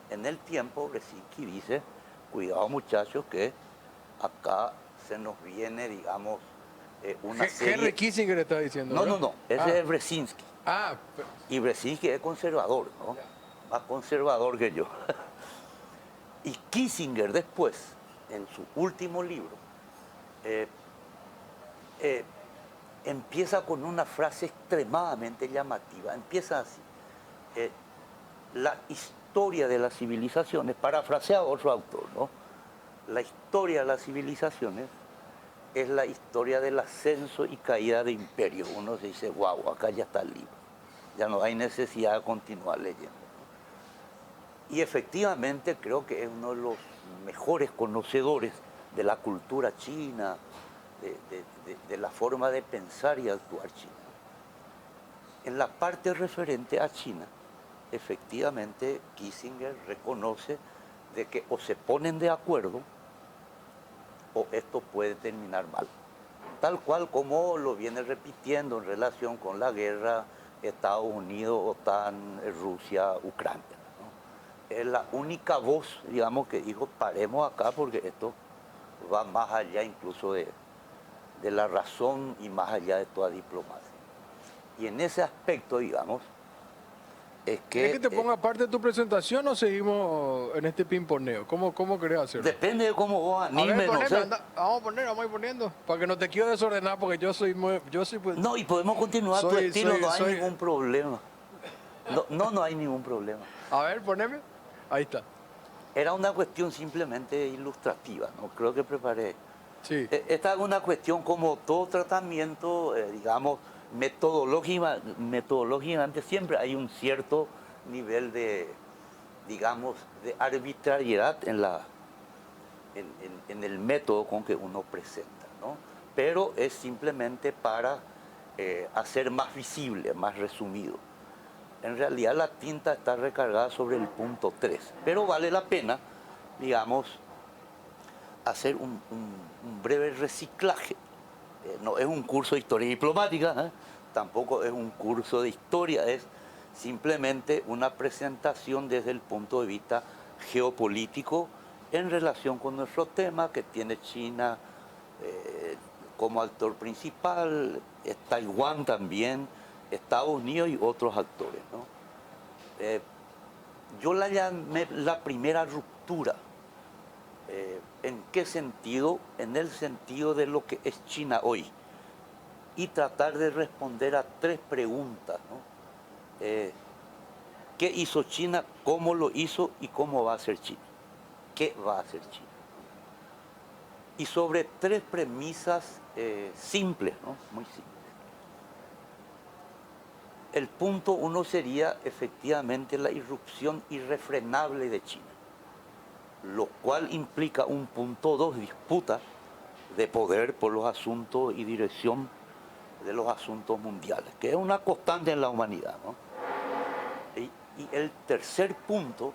En el tiempo, Brzezinski dice, cuidado muchachos, que acá se nos viene, digamos, una serie... Henry Kissinger está diciendo, ¿no? No, ese es Brzezinski. Ah, Y Brzezinski es conservador, ¿no? Más conservador que yo. Y Kissinger después, en su último libro, empieza con una frase extremadamente llamativa. Empieza así. La historia de las civilizaciones, parafrasea a otro autor, ¿no? La historia de las civilizaciones es la historia del ascenso y caída de imperios. Uno se dice, wow, acá ya está el libro. Ya no hay necesidad de continuar leyendo. Y efectivamente creo que es uno de los mejores conocedores de la cultura china, de la forma de pensar y actuar china. En la parte referente a China, efectivamente Kissinger reconoce de que o se ponen de acuerdo o esto puede terminar mal. Tal cual como lo viene repitiendo en relación con la guerra Estados Unidos, OTAN, Rusia, Ucrania, ¿no? Es la única voz, digamos, que dijo, paremos acá porque esto va más allá incluso de la razón y más allá de toda diplomacia. Y en ese aspecto, digamos, es que... ¿Quieres que te ponga parte de tu presentación o seguimos en este pimponeo? ¿Cómo querés hacerlo? Depende de cómo vos animes, no sé. Vamos a ir poniendo, para que no te quiero desordenar, porque yo soy pues, No, y podemos continuar tu estilo, no hay ningún problema. No hay ningún problema. A ver, poneme. Ahí está. Era una cuestión simplemente ilustrativa, no creo que preparé. Sí. Esta es una cuestión como todo tratamiento, digamos, metodológicamente siempre hay un cierto nivel de, digamos, de arbitrariedad en el método con que uno presenta, ¿no? Pero es simplemente para hacer más visible, más resumido. En realidad la tinta está recargada sobre el punto 3, pero vale la pena, digamos, hacer un breve reciclaje. No es un curso de historia diplomática, tampoco es un curso de historia, es simplemente una presentación desde el punto de vista geopolítico en relación con nuestro tema, que tiene China como actor principal, Taiwán también, Estados Unidos y otros actores, ¿no? Yo la llamé la primera ruptura. ¿En qué sentido? En el sentido de lo que es China hoy. y tratar de responder a tres preguntas, ¿no? ¿Qué hizo China? ¿Cómo lo hizo? ¿Y cómo va a hacer China? ¿Qué va a hacer China? Y sobre tres premisas simples, ¿no? Muy simples. El punto uno sería efectivamente la irrupción irrefrenable de China, lo cual implica un punto dos, disputa de poder por los asuntos y dirección de los asuntos mundiales, que es una constante en la humanidad, ¿no? Y el tercer punto,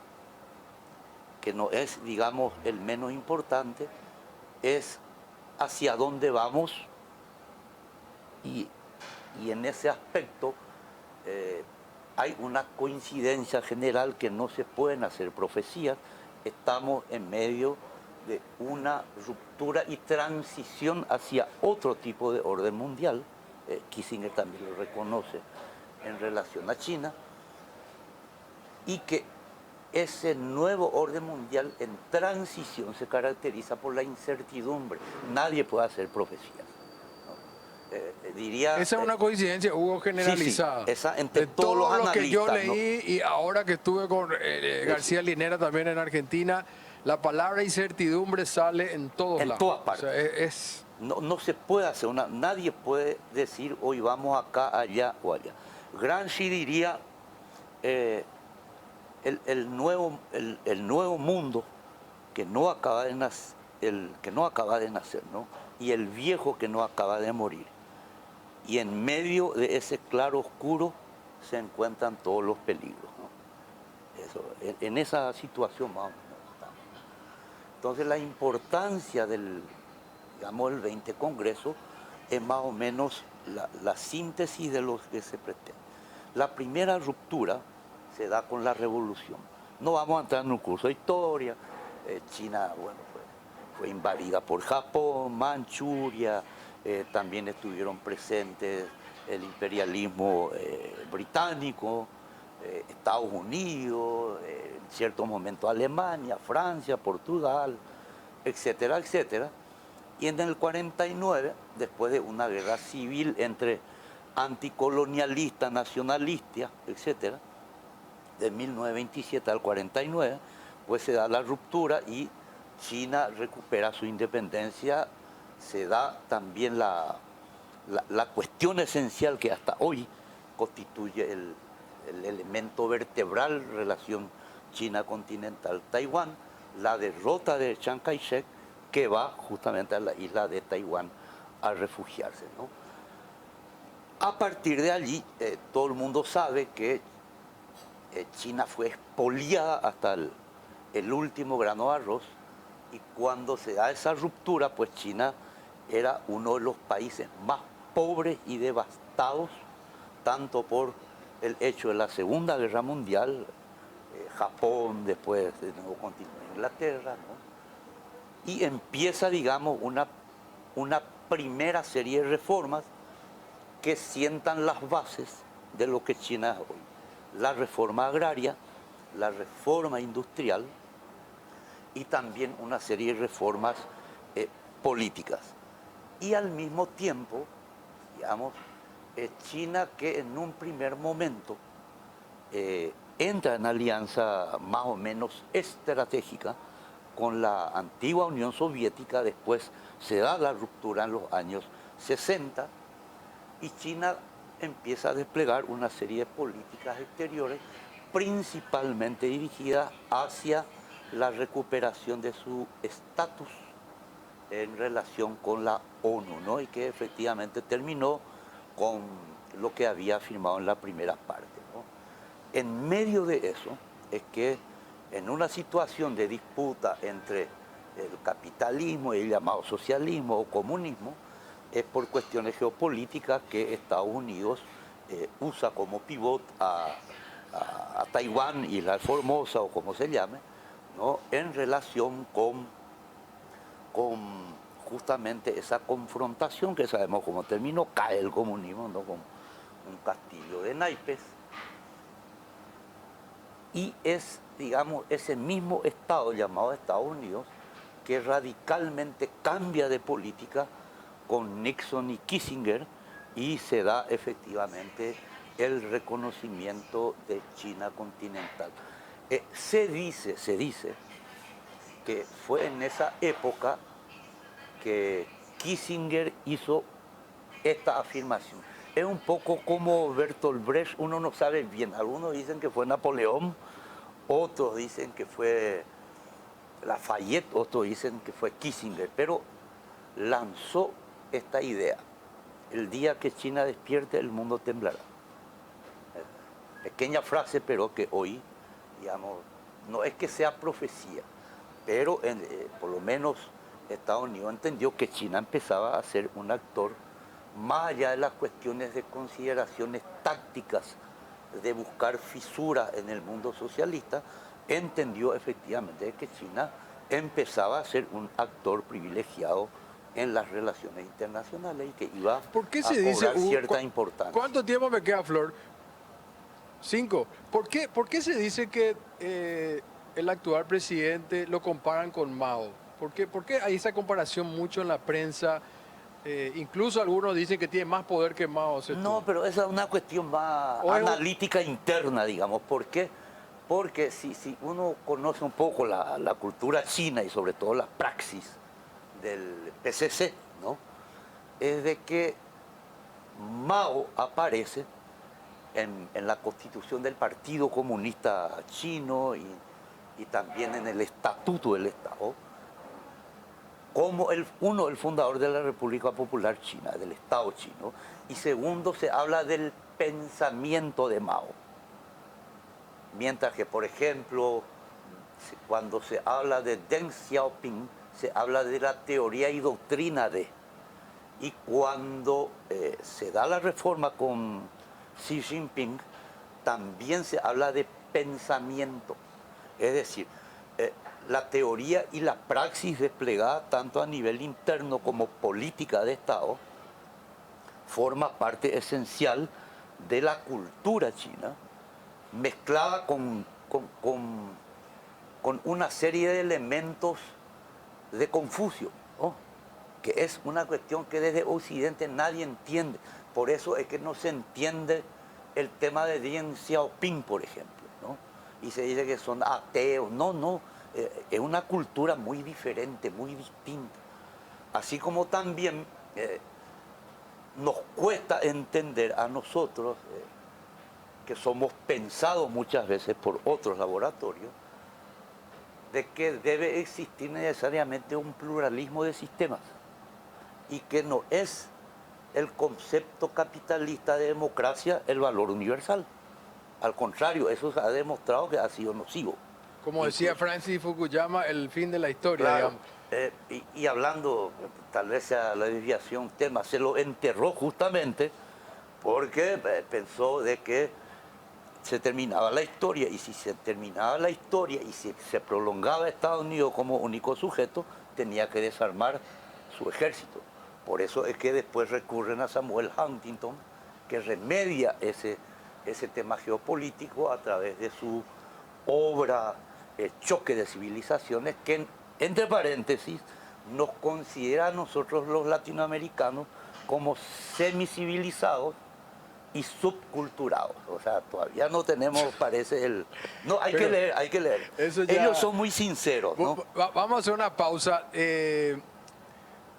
que no es, digamos, el menos importante, es hacia dónde vamos, y en ese aspecto hay una coincidencia general que no se pueden hacer profecías. Estamos en medio de una ruptura y transición hacia otro tipo de orden mundial. Kissinger también lo reconoce en relación a China, y que ese nuevo orden mundial en transición se caracteriza por la incertidumbre. Nadie puede hacer profecías, ¿no? Diría... Esa es una coincidencia, Hugo, generalizada. Sí, sí, esa entre de todos los todo lo que yo analistas, leí, ¿no? Y ahora que estuve con García Linera también en Argentina, la palabra incertidumbre sale en todos lados. En todas partes. O sea, No se puede hacer nadie puede decir hoy vamos acá, allá o allá. Gramsci diría el nuevo mundo que no acaba de nacer, ¿no? Y el viejo que no acaba de morir. Y en medio de ese claro oscuro se encuentran todos los peligros, ¿no? Eso, en esa situación más o menos estamos. Entonces la importancia del 20 Congreso es más o menos la síntesis de lo que se pretende. La primera ruptura se da con la revolución. No vamos a entrar en un curso de historia. China, bueno, fue invadida por Japón, Manchuria, también estuvieron presentes el imperialismo británico, Estados Unidos, en cierto momento Alemania, Francia, Portugal, etcétera, etcétera. Y en el 49, después de una guerra civil entre anticolonialistas, nacionalistas, etcétera, de 1927 al 49, pues se da la ruptura y China recupera su independencia. Se da también la cuestión esencial que hasta hoy constituye el elemento vertebral relación China continental-Taiwán, la derrota de Chiang Kai-shek, que va justamente a la isla de Taiwán a refugiarse, ¿no? A partir de allí, todo el mundo sabe que China fue expoliada hasta el último grano de arroz, y cuando se da esa ruptura, pues China era uno de los países más pobres y devastados, tanto por el hecho de la Segunda Guerra Mundial, Japón, después de nuevo continúa Inglaterra, ¿no? Y empieza, digamos, una primera serie de reformas que sientan las bases de lo que China es hoy. La reforma agraria, la reforma industrial y también una serie de reformas políticas. Y al mismo tiempo, digamos, China, que en un primer momento entra en alianza más o menos estratégica con la antigua Unión Soviética. Después se da la ruptura en los años 60 y China empieza a desplegar una serie de políticas exteriores principalmente dirigidas hacia la recuperación de su estatus en relación con la ONU, ¿no? Y que efectivamente terminó con lo que había firmado en la primera parte, ¿no? En medio de eso es que en una situación de disputa entre el capitalismo y el llamado socialismo o comunismo, es por cuestiones geopolíticas que Estados Unidos usa como pivot a Taiwán, Isla Formosa o como se llame, ¿no? En relación con justamente esa confrontación que sabemos cómo terminó. Cae el comunismo, ¿no? Con un castillo de naipes. Y es, digamos, ese mismo Estado llamado Estados Unidos que radicalmente cambia de política con Nixon y Kissinger, y se da efectivamente el reconocimiento de China continental. Se dice que fue en esa época que Kissinger hizo esta afirmación. Es un poco como Bertolt Brecht, uno no sabe bien. Algunos dicen que fue Napoleón, otros dicen que fue Lafayette, otros dicen que fue Kissinger, pero lanzó esta idea. El día que China despierte, el mundo temblará. Pequeña frase, pero que hoy, digamos, no es que sea profecía, pero por lo menos Estados Unidos entendió que China empezaba a ser un actor más allá de las cuestiones de consideraciones tácticas, de buscar fisuras en el mundo socialista, entendió efectivamente que China empezaba a ser un actor privilegiado en las relaciones internacionales y que iba a cobrar cierta importancia. ¿Cuánto tiempo me queda, Flor? 5. ¿Por qué se dice que el actual presidente lo comparan con Mao? ¿Por qué hay esa comparación mucho en la prensa? Incluso algunos dicen que tiene más poder que Mao Zedong. No, pero esa es una cuestión más analítica interna, digamos. ¿Por qué? Porque si uno conoce un poco la cultura china y sobre todo la praxis del PCC, ¿no? Es de que Mao aparece en la constitución del Partido Comunista Chino y también en el Estatuto del Estado, como el fundador de la República Popular China, del Estado chino, y segundo, se habla del pensamiento de Mao. Mientras que, por ejemplo, cuando se habla de Deng Xiaoping, se habla de la teoría y doctrina de. Y cuando se da la reforma con Xi Jinping, también se habla de pensamiento. Es decir, la teoría y la praxis desplegada tanto a nivel interno como política de Estado forma parte esencial de la cultura china, mezclada con una serie de elementos de Confucio, ¿no? Que es una cuestión que desde Occidente nadie entiende. Por eso es que no se entiende el tema de Deng Xiaoping, por ejemplo, ¿no? Y se dice que son ateos. No, es una cultura muy diferente, muy distinta. Así como también nos cuesta entender a nosotros, que somos pensados muchas veces por otros laboratorios, de que debe existir necesariamente un pluralismo de sistemas y que no es el concepto capitalista de democracia el valor universal. Al contrario, eso se ha demostrado que ha sido nocivo. Como decía Francis Fukuyama, el fin de la historia, claro, digamos. Y hablando, tal vez sea la desviación tema, se lo enterró justamente porque pensó de que se terminaba la historia, y si se terminaba la historia y si se prolongaba Estados Unidos como único sujeto, tenía que desarmar su ejército. Por eso es que después recurren a Samuel Huntington, que remedia ese tema geopolítico a través de su obra Choque de Civilizaciones, que entre paréntesis nos considera a nosotros los latinoamericanos como semicivilizados y subculturados. O sea, todavía no tenemos, parece No, hay que leer. Ellos son muy sinceros, ¿no? Vamos a hacer una pausa.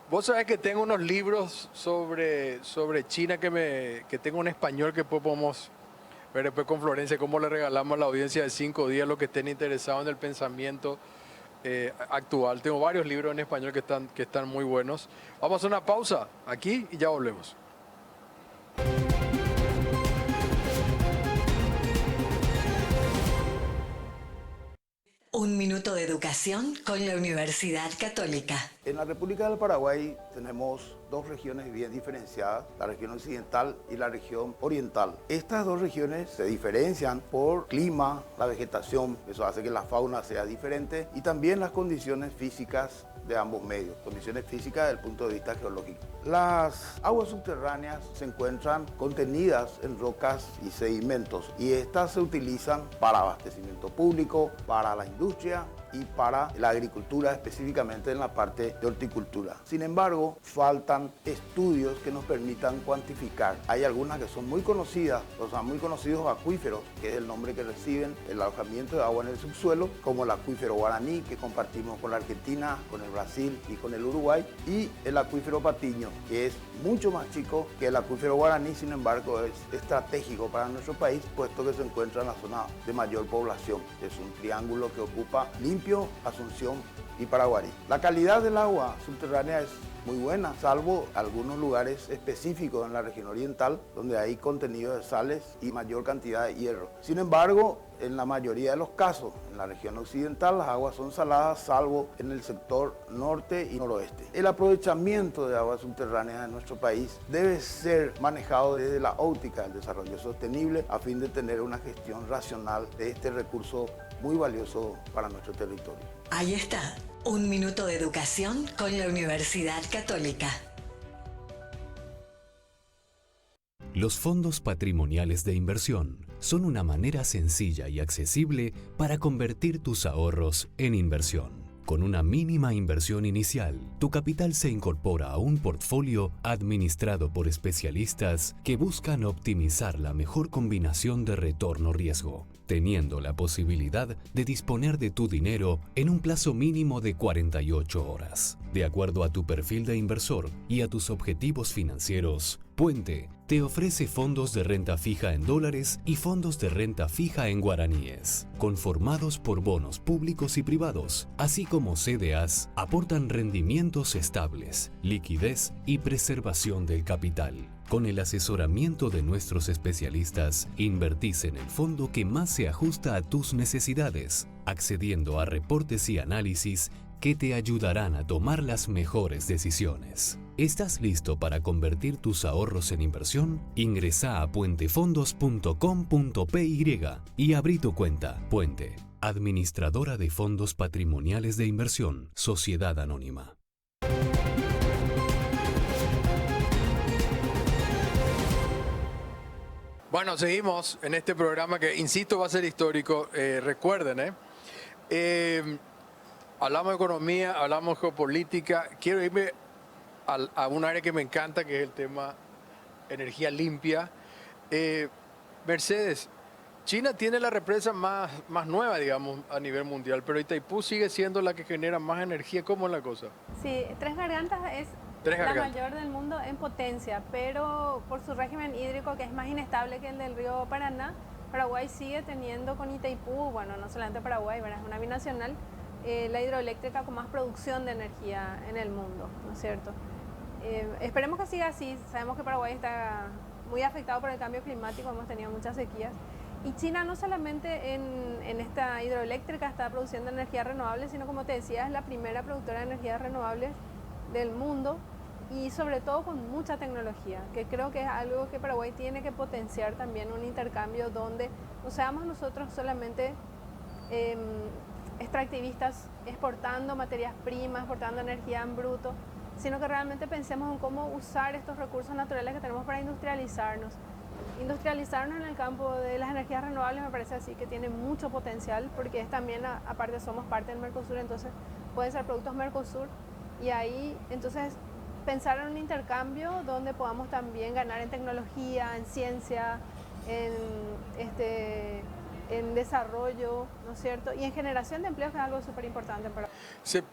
Vos sabés que tengo unos libros sobre China que tengo en español que podemos ver después con Florencia, cómo le regalamos a la audiencia de 5 días lo que estén interesados en el pensamiento actual. Tengo varios libros en español que están muy buenos. Vamos a hacer una pausa aquí y ya volvemos. Un minuto de educación con la Universidad Católica. En la República del Paraguay tenemos dos regiones bien diferenciadas, la región occidental y la región oriental. Estas dos regiones se diferencian por clima, la vegetación, eso hace que la fauna sea diferente, y también las condiciones físicas de ambos medios, condiciones físicas desde el punto de vista geológico. Las aguas subterráneas se encuentran contenidas en rocas y sedimentos, y estas se utilizan para abastecimiento público, para la industria y para la agricultura, específicamente en la parte de horticultura. Sin embargo, faltan estudios que nos permitan cuantificar. Hay algunas que son muy conocidas, o sea, muy conocidos acuíferos, que es el nombre que reciben el alojamiento de agua en el subsuelo, como el acuífero Guaraní, que compartimos con la Argentina, con el Brasil y con el Uruguay, y el acuífero Patiño, que es mucho más chico que el acuífero Guaraní, sin embargo es estratégico para nuestro país, puesto que se encuentra en la zona de mayor población. Es un triángulo que ocupa Limpio, Asunción y Paraguarí. La calidad del agua subterránea es muy buena, salvo algunos lugares específicos en la región oriental, donde hay contenido de sales y mayor cantidad de hierro. Sin embargo, en la mayoría de los casos, en la región occidental, las aguas son saladas, salvo en el sector norte y noroeste. El aprovechamiento de aguas subterráneas en nuestro país debe ser manejado desde la óptica del desarrollo sostenible, a fin de tener una gestión racional de este recurso muy valioso para nuestro territorio. Ahí está, un minuto de educación con la Universidad Católica. Los fondos patrimoniales de inversión son una manera sencilla y accesible para convertir tus ahorros en inversión. Con una mínima inversión inicial, tu capital se incorpora a un portfolio administrado por especialistas que buscan optimizar la mejor combinación de retorno-riesgo, teniendo la posibilidad de disponer de tu dinero en un plazo mínimo de 48 horas. De acuerdo a tu perfil de inversor y a tus objetivos financieros, Puente te ofrece fondos de renta fija en dólares y fondos de renta fija en guaraníes, conformados por bonos públicos y privados, así como CDAs, aportan rendimientos estables, liquidez y preservación del capital. Con el asesoramiento de nuestros especialistas, invertís en el fondo que más se ajusta a tus necesidades, accediendo a reportes y análisis que te ayudarán a tomar las mejores decisiones. ¿Estás listo para convertir tus ahorros en inversión? Ingresa a puentefondos.com.py y abrí tu cuenta. Puente, administradora de fondos patrimoniales de inversión, Sociedad Anónima. Bueno, seguimos en este programa que, insisto, va a ser histórico. Recuerden, hablamos de economía, hablamos de geopolítica. Quiero irme a un área que me encanta, que es el tema energía limpia. Mercedes, China tiene la represa más nueva, digamos, a nivel mundial, pero Itaipú sigue siendo la que genera más energía. ¿Cómo es la cosa? Sí, Tres Gargantas es la mayor del mundo en potencia, pero por su régimen hídrico, que es más inestable que el del río Paraná, Paraguay sigue teniendo con Itaipú, bueno, no solamente Paraguay, ¿verdad? Es una binacional, la hidroeléctrica con más producción de energía en el mundo, ¿no es cierto? Esperemos que siga así. Sabemos que Paraguay está muy afectado por el cambio climático, hemos tenido muchas sequías. Y China no solamente en esta hidroeléctrica está produciendo energía renovable, sino, como te decía, es la primera productora de energías renovables del mundo, y sobre todo con mucha tecnología, que creo que es algo que Paraguay tiene que potenciar también, un intercambio donde no seamos nosotros solamente extractivistas exportando materias primas, exportando energía en bruto, sino que realmente pensemos en cómo usar estos recursos naturales que tenemos para industrializarnos. Industrializarnos en el campo de las energías renovables me parece así que tiene mucho potencial, porque es también, aparte somos parte del Mercosur, entonces pueden ser productos Mercosur, y ahí entonces pensar en un intercambio donde podamos también ganar en tecnología, en ciencia, en desarrollo, ¿no es cierto? Y en generación de empleos, que es algo súper importante para... Sí.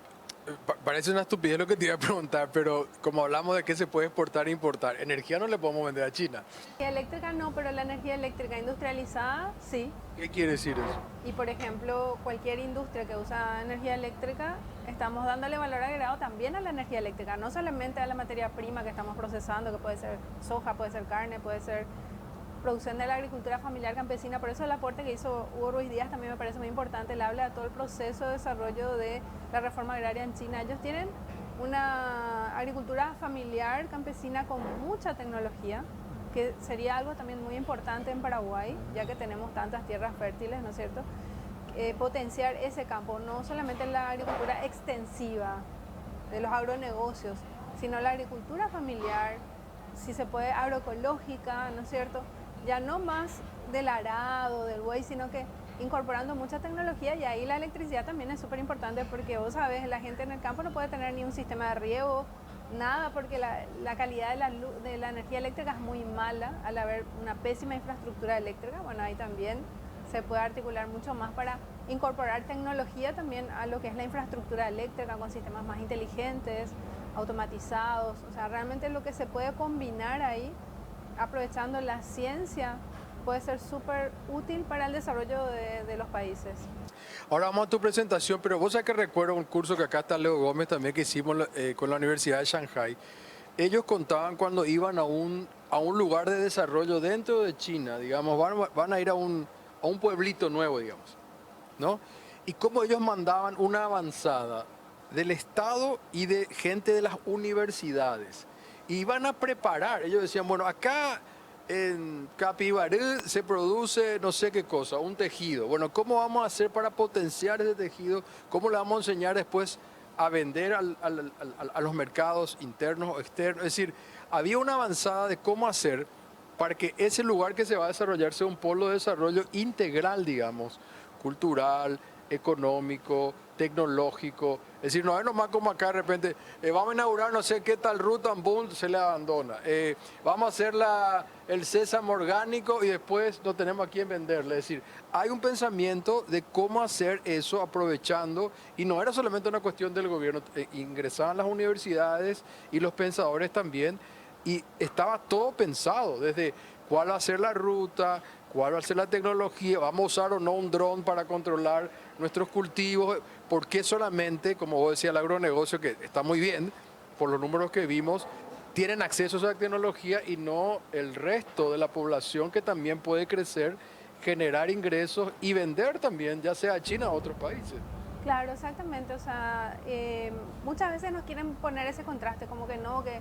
Parece una estupidez lo que te iba a preguntar, pero como hablamos de qué se puede exportar e importar, energía no le podemos vender a China. Energía eléctrica no, pero la energía eléctrica industrializada sí. ¿Qué quiere decir eso? Y por ejemplo, cualquier industria que usa energía eléctrica, estamos dándole valor agregado también a la energía eléctrica, no solamente a la materia prima que estamos procesando, que puede ser soja, puede ser carne, puede ser producción de la agricultura familiar campesina. Por eso el aporte que hizo Hugo Ruiz Díaz también me parece muy importante. Él habla de todo el proceso de desarrollo de la reforma agraria en China. Ellos tienen una agricultura familiar campesina con mucha tecnología, que sería algo también muy importante en Paraguay, ya que tenemos tantas tierras fértiles, ¿no es cierto? Potenciar ese campo, no solamente la agricultura extensiva de los agronegocios, sino la agricultura familiar, si se puede, agroecológica, ¿no es cierto? Ya no más del arado, del buey, sino que incorporando mucha tecnología y ahí la electricidad también es súper importante porque vos sabés, la gente en el campo no puede tener ni un sistema de riego, nada, porque la calidad de la energía eléctrica es muy mala al haber una pésima infraestructura eléctrica. Bueno, ahí también se puede articular mucho más para incorporar tecnología también a lo que es la infraestructura eléctrica con sistemas más inteligentes, automatizados. O sea, realmente lo que se puede combinar ahí, aprovechando la ciencia, puede ser súper útil para el desarrollo de los países. Ahora vamos a tu presentación, pero vos sabés que recuerdo un curso que acá está Leo Gómez también que hicimos con la Universidad de Shanghai. Ellos contaban cuando iban a un lugar de desarrollo dentro de China, digamos, van a ir a un pueblito nuevo, digamos, ¿no? Y cómo ellos mandaban una avanzada del Estado y de gente de las universidades. Y iban a preparar, ellos decían, bueno, acá en Capibarú se produce no sé qué cosa, un tejido. Bueno, ¿cómo vamos a hacer para potenciar ese tejido? ¿Cómo le vamos a enseñar después a vender a los mercados internos o externos? Es decir, había una avanzada de cómo hacer para que ese lugar que se va a desarrollar sea un polo de desarrollo integral, digamos, cultural, económico, tecnológico. Es decir, no es nomás como acá de repente, vamos a inaugurar no sé qué tal ruta, boom, se le abandona. Vamos a hacer el sésamo orgánico y después no tenemos a quién venderle. Es decir, hay un pensamiento de cómo hacer eso aprovechando, y no era solamente una cuestión del gobierno, ingresaban las universidades y los pensadores también, y estaba todo pensado, desde cuál va a ser la ruta, cuál va a ser la tecnología, vamos a usar o no un dron para controlar nuestros cultivos, por qué solamente, como vos decías, el agronegocio, que está muy bien, por los números que vimos, tienen acceso a esa tecnología y no el resto de la población que también puede crecer, generar ingresos y vender también, ya sea a China o a otros países. Claro, exactamente. O sea, muchas veces nos quieren poner ese contraste, como que no, que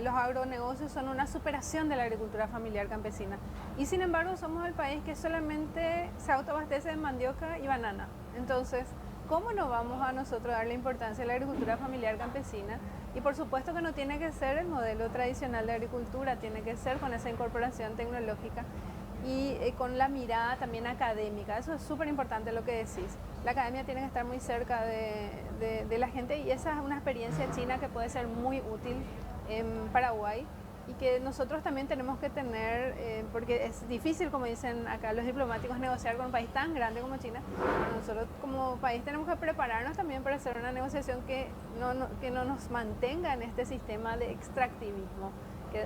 los agronegocios son una superación de la agricultura familiar campesina. Y sin embargo somos el país que solamente se autoabastece de mandioca y banana. Entonces, ¿cómo no vamos a nosotros darle importancia a la agricultura familiar campesina? Y por supuesto que no tiene que ser el modelo tradicional de agricultura, tiene que ser con esa incorporación tecnológica y con la mirada también académica. Eso es súper importante lo que decís. La academia tiene que estar muy cerca de la gente y esa es una experiencia china que puede ser muy útil en Paraguay y que nosotros también tenemos que tener, porque es difícil, como dicen acá los diplomáticos, negociar con un país tan grande como China. Nosotros como país tenemos que prepararnos también para hacer una negociación que no nos mantenga en este sistema de extractivismo,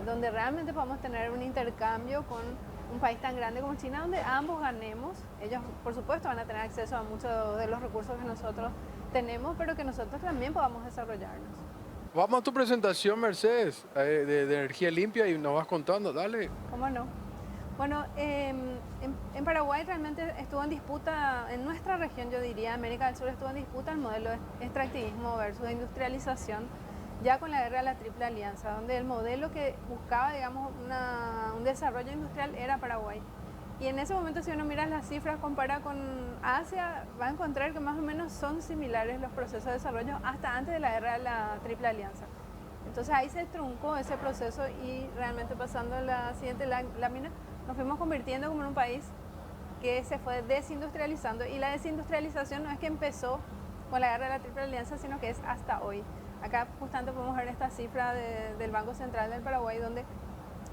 donde realmente podamos tener un intercambio con un país tan grande como China, donde ambos ganemos. Ellos, por supuesto, van a tener acceso a muchos de los recursos que nosotros tenemos, pero que nosotros también podamos desarrollarnos. Vamos a tu presentación, Mercedes, de energía limpia y nos vas contando, dale. ¿Cómo no? Bueno, en Paraguay realmente estuvo en disputa, en nuestra región yo diría, América del Sur estuvo en disputa el modelo de extractivismo versus industrialización, ya con la guerra de la Triple Alianza, donde el modelo que buscaba, digamos, un desarrollo industrial era Paraguay. Y en ese momento, si uno mira las cifras, compara con Asia, va a encontrar que más o menos son similares los procesos de desarrollo hasta antes de la guerra de la Triple Alianza. Entonces ahí se truncó ese proceso y realmente pasando a la siguiente lámina, nos fuimos convirtiendo como en un país que se fue desindustrializando. Y la desindustrialización no es que empezó con la guerra de la Triple Alianza, sino que es hasta hoy. Acá justamente podemos ver esta cifra del Banco Central del Paraguay, donde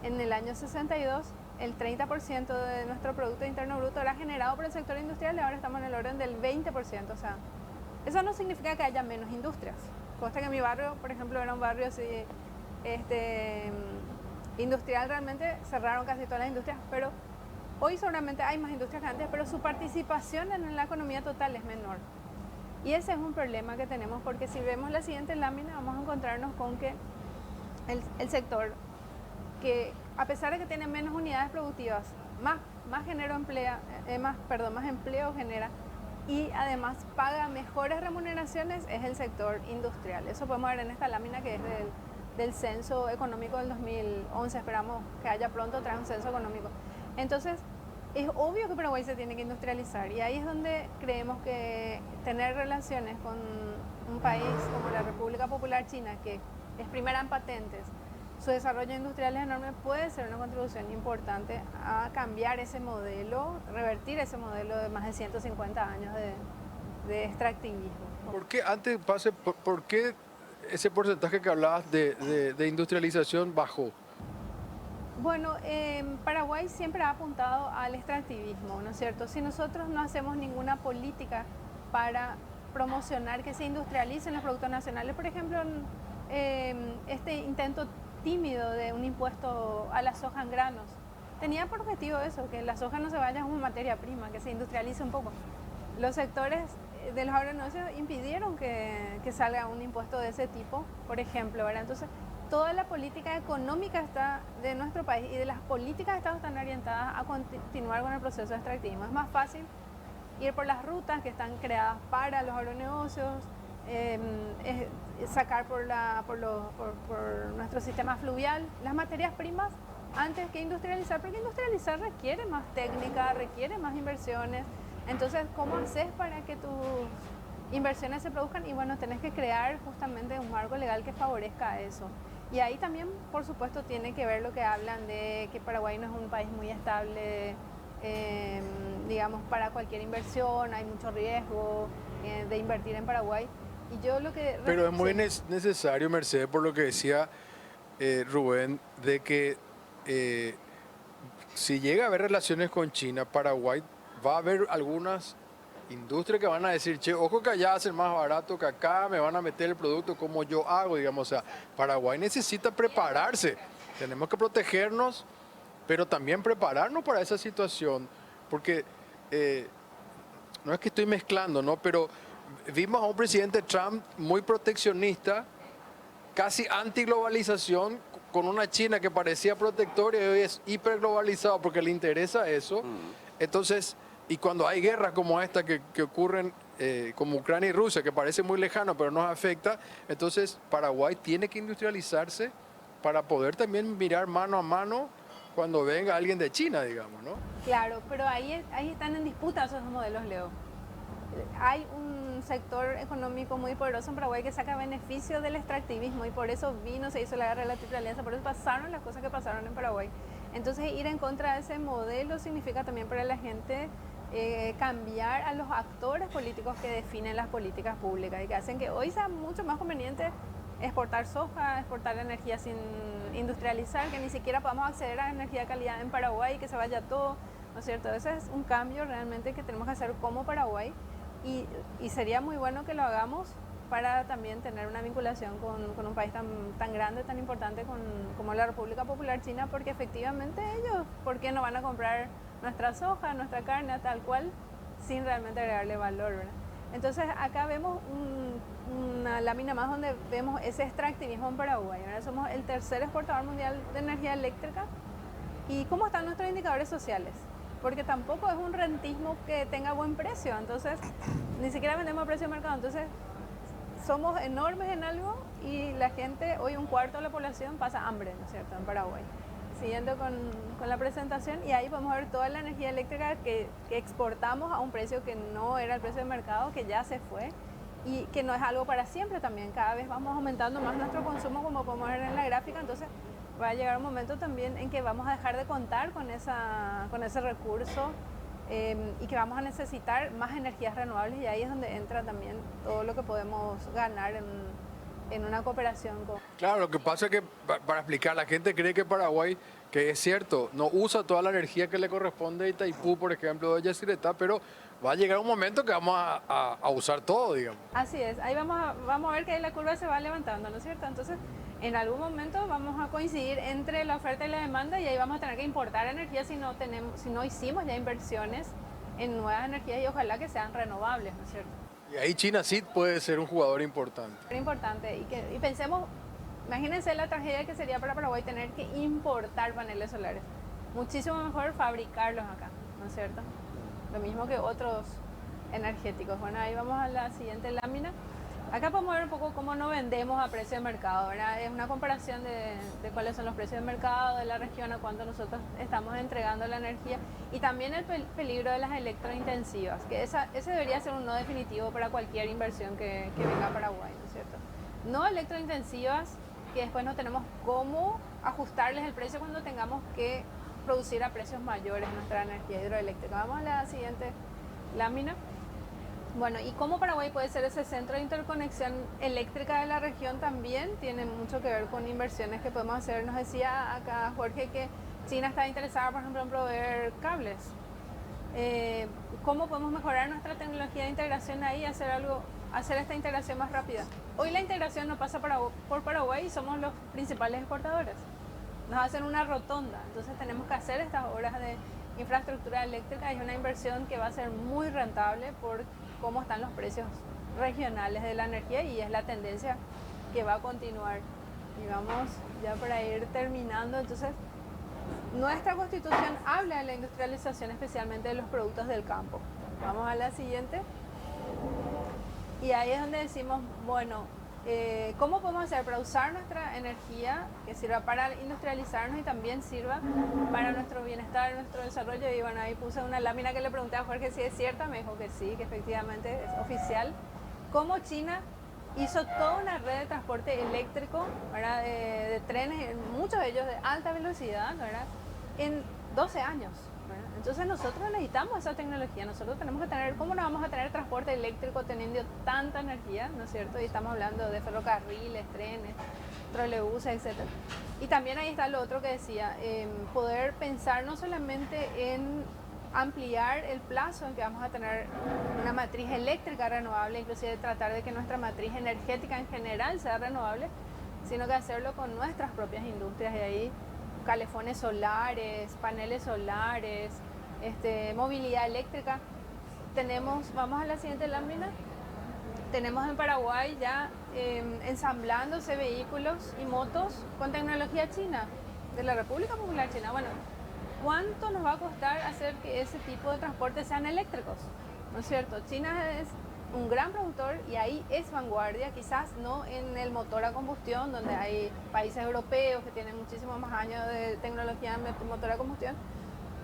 en el año 62 el 30% de nuestro Producto Interno Bruto era generado por el sector industrial y ahora estamos en el orden del 20%. O sea, eso no significa que haya menos industrias. Consta que mi barrio, por ejemplo, era un barrio así, industrial realmente, cerraron casi todas las industrias, pero hoy seguramente hay más industrias que antes, pero su participación en la economía total es menor. Y ese es un problema que tenemos, porque si vemos la siguiente lámina, vamos a encontrarnos con que el sector, que a pesar de que tiene menos unidades productivas, más empleo genera y además paga mejores remuneraciones, es el sector industrial. Eso podemos ver en esta lámina que es del censo económico del 2011. Esperamos que haya pronto otra vez un censo económico. Entonces, es obvio que Paraguay se tiene que industrializar y ahí es donde creemos que tener relaciones con un país como la República Popular China, que es primera en patentes, su desarrollo industrial es enorme, puede ser una contribución importante a cambiar ese modelo, revertir ese modelo de más de 150 años de extractivismo. ¿Por qué antes pase, por qué ese porcentaje que hablabas de industrialización bajó? Bueno, Paraguay siempre ha apuntado al extractivismo, ¿no es cierto? Si nosotros no hacemos ninguna política para promocionar que se industrialicen los productos nacionales, por ejemplo, este intento tímido de un impuesto a la soja en granos, tenía por objetivo eso, que la soja no se vaya como materia prima, que se industrialice un poco. Los sectores de los agronegocios impidieron que salga un impuesto de ese tipo, por ejemplo, ¿verdad? Entonces, toda la política económica de nuestro país y de las políticas de Estado están orientadas a continuar con el proceso de extractivismo. Es más fácil ir por las rutas que están creadas para los agronegocios, sacar por nuestro sistema fluvial las materias primas antes que industrializar, porque industrializar requiere más técnica, requiere más inversiones. Entonces, ¿cómo haces para que tus inversiones se produzcan? Y bueno, tenés que crear justamente un marco legal que favorezca eso. Y ahí también, por supuesto, tiene que ver lo que hablan de que Paraguay no es un país muy estable, digamos, para cualquier inversión, hay mucho riesgo de invertir en Paraguay. Y yo lo que... Pero es muy necesario, Mercedes, por lo que decía Rubén, de que si llega a haber relaciones con China, Paraguay va a haber algunas industrias que van a decir, che, ojo que allá hacen más barato que acá, me van a meter el producto como yo hago, digamos. O sea, Paraguay necesita prepararse, tenemos que protegernos, pero también prepararnos para esa situación, porque no es que estoy mezclando, ¿no? Pero vimos a un presidente Trump muy proteccionista, casi antiglobalización, con una China que parecía protectora y hoy es hiperglobalizado porque le interesa eso. Entonces, y cuando hay guerras como esta que ocurren como Ucrania y Rusia, que parece muy lejano pero nos afecta, entonces Paraguay tiene que industrializarse para poder también mirar mano a mano cuando venga alguien de China, digamos, ¿no? Claro, pero ahí están en disputa esos modelos, Leo. Hay un sector económico muy poderoso en Paraguay que saca beneficio del extractivismo y por eso se hizo la guerra de la Triple Alianza, por eso pasaron las cosas que pasaron en Paraguay. Entonces, ir en contra de ese modelo significa también para la gente cambiar a los actores políticos que definen las políticas públicas y que hacen que hoy sea mucho más conveniente exportar soja, exportar energía sin industrializar, que ni siquiera podamos acceder a energía de calidad en Paraguay, que se vaya todo, ¿no es cierto? Ese es un cambio realmente que tenemos que hacer como Paraguay y sería muy bueno que lo hagamos para también tener una vinculación con un país tan grande, tan importante como la República Popular China, porque efectivamente ellos, ¿por qué no van a comprar nuestra soja, nuestra carne, tal cual, sin realmente agregarle valor, ¿verdad? Entonces acá vemos una lámina más donde vemos ese extractivismo en Paraguay. Ahora somos el tercer exportador mundial de energía eléctrica. ¿Y cómo están nuestros indicadores sociales? Porque tampoco es un rentismo que tenga buen precio, entonces ni siquiera vendemos a precio de mercado. Entonces somos enormes en algo y la gente, hoy un cuarto de la población pasa hambre, ¿no es cierto?, en Paraguay. Siguiendo con la presentación, y ahí vamos a ver toda la energía eléctrica que exportamos a un precio que no era el precio de mercado, que ya se fue y que no es algo para siempre también. Cada vez vamos aumentando más nuestro consumo, como podemos ver en la gráfica, entonces va a llegar un momento también en que vamos a dejar de contar con ese recurso y que vamos a necesitar más energías renovables, y ahí es donde entra también todo lo que podemos ganar en una cooperación con... Claro, lo que pasa es que, para explicar, la gente cree que Paraguay, que es cierto, no usa toda la energía que le corresponde a Itaipú, por ejemplo, de Yacyretá, pero va a llegar un momento que vamos a usar todo, digamos. Así es, ahí vamos a ver que ahí la curva se va levantando, ¿no es cierto? Entonces, en algún momento vamos a coincidir entre la oferta y la demanda, y ahí vamos a tener que importar energía si no hicimos ya inversiones en nuevas energías, y ojalá que sean renovables, ¿no es cierto? Y ahí China sí puede ser un jugador importante. Es importante, y pensemos, imagínense la tragedia que sería para Paraguay tener que importar paneles solares. Muchísimo mejor fabricarlos acá, ¿no es cierto? Lo mismo que otros energéticos. Bueno, ahí vamos a la siguiente lámina. Acá podemos ver un poco cómo no vendemos a precio de mercado, ¿verdad? Es una comparación de cuáles son los precios de mercado de la región, a cuánto nosotros estamos entregando la energía, y también el peligro de las electrointensivas, que ese debería ser un no definitivo para cualquier inversión que venga a Paraguay, ¿no es cierto? No electrointensivas, que después no tenemos cómo ajustarles el precio cuando tengamos que producir a precios mayores nuestra energía hidroeléctrica. Vamos a la siguiente lámina. Bueno, y cómo Paraguay puede ser ese centro de interconexión eléctrica de la región también tiene mucho que ver con inversiones que podemos hacer. Nos decía acá Jorge que China está interesada, por ejemplo, en proveer cables. ¿Cómo podemos mejorar nuestra tecnología de integración ahí y hacer esta integración más rápida? Hoy la integración no pasa por Paraguay y somos los principales exportadores. Nos hacen una rotonda, entonces tenemos que hacer estas obras de infraestructura eléctrica y es una inversión que va a ser muy rentable por cómo están los precios regionales de la energía y es la tendencia que va a continuar. Y vamos ya para ir terminando, entonces nuestra Constitución habla de la industrialización especialmente de los productos del campo. Vamos a la siguiente. Y ahí es donde decimos, bueno, ¿cómo podemos hacer para usar nuestra energía que sirva para industrializarnos y también sirva para nuestro bienestar, nuestro desarrollo? Y bueno, ahí puse una lámina que le pregunté a Jorge si es cierta, me dijo que sí, que efectivamente es oficial. ¿Cómo China hizo toda una red de transporte eléctrico, ¿verdad? De trenes, muchos de ellos de alta velocidad, ¿verdad? En 12 años. ¿Verdad? Entonces nosotros necesitamos esa tecnología, nosotros tenemos que tener, ¿cómo no vamos a tener transporte eléctrico teniendo tanta energía, ¿no es cierto? Y estamos hablando de ferrocarriles, trenes, trolebuses, etc. Y también ahí está lo otro que decía, poder pensar no solamente en ampliar el plazo en que vamos a tener una matriz eléctrica renovable, inclusive tratar de que nuestra matriz energética en general sea renovable, sino que hacerlo con nuestras propias industrias y ahí calefones solares, paneles solares, movilidad eléctrica. Tenemos, vamos a la siguiente lámina, tenemos en Paraguay ya ensamblándose vehículos y motos con tecnología china, de la República Popular China. Bueno, ¿cuánto nos va a costar hacer que ese tipo de transporte sean eléctricos? ¿No es cierto? China es un gran productor y ahí es vanguardia, quizás no en el motor a combustión, donde hay países europeos que tienen muchísimos más años de tecnología en motor a combustión,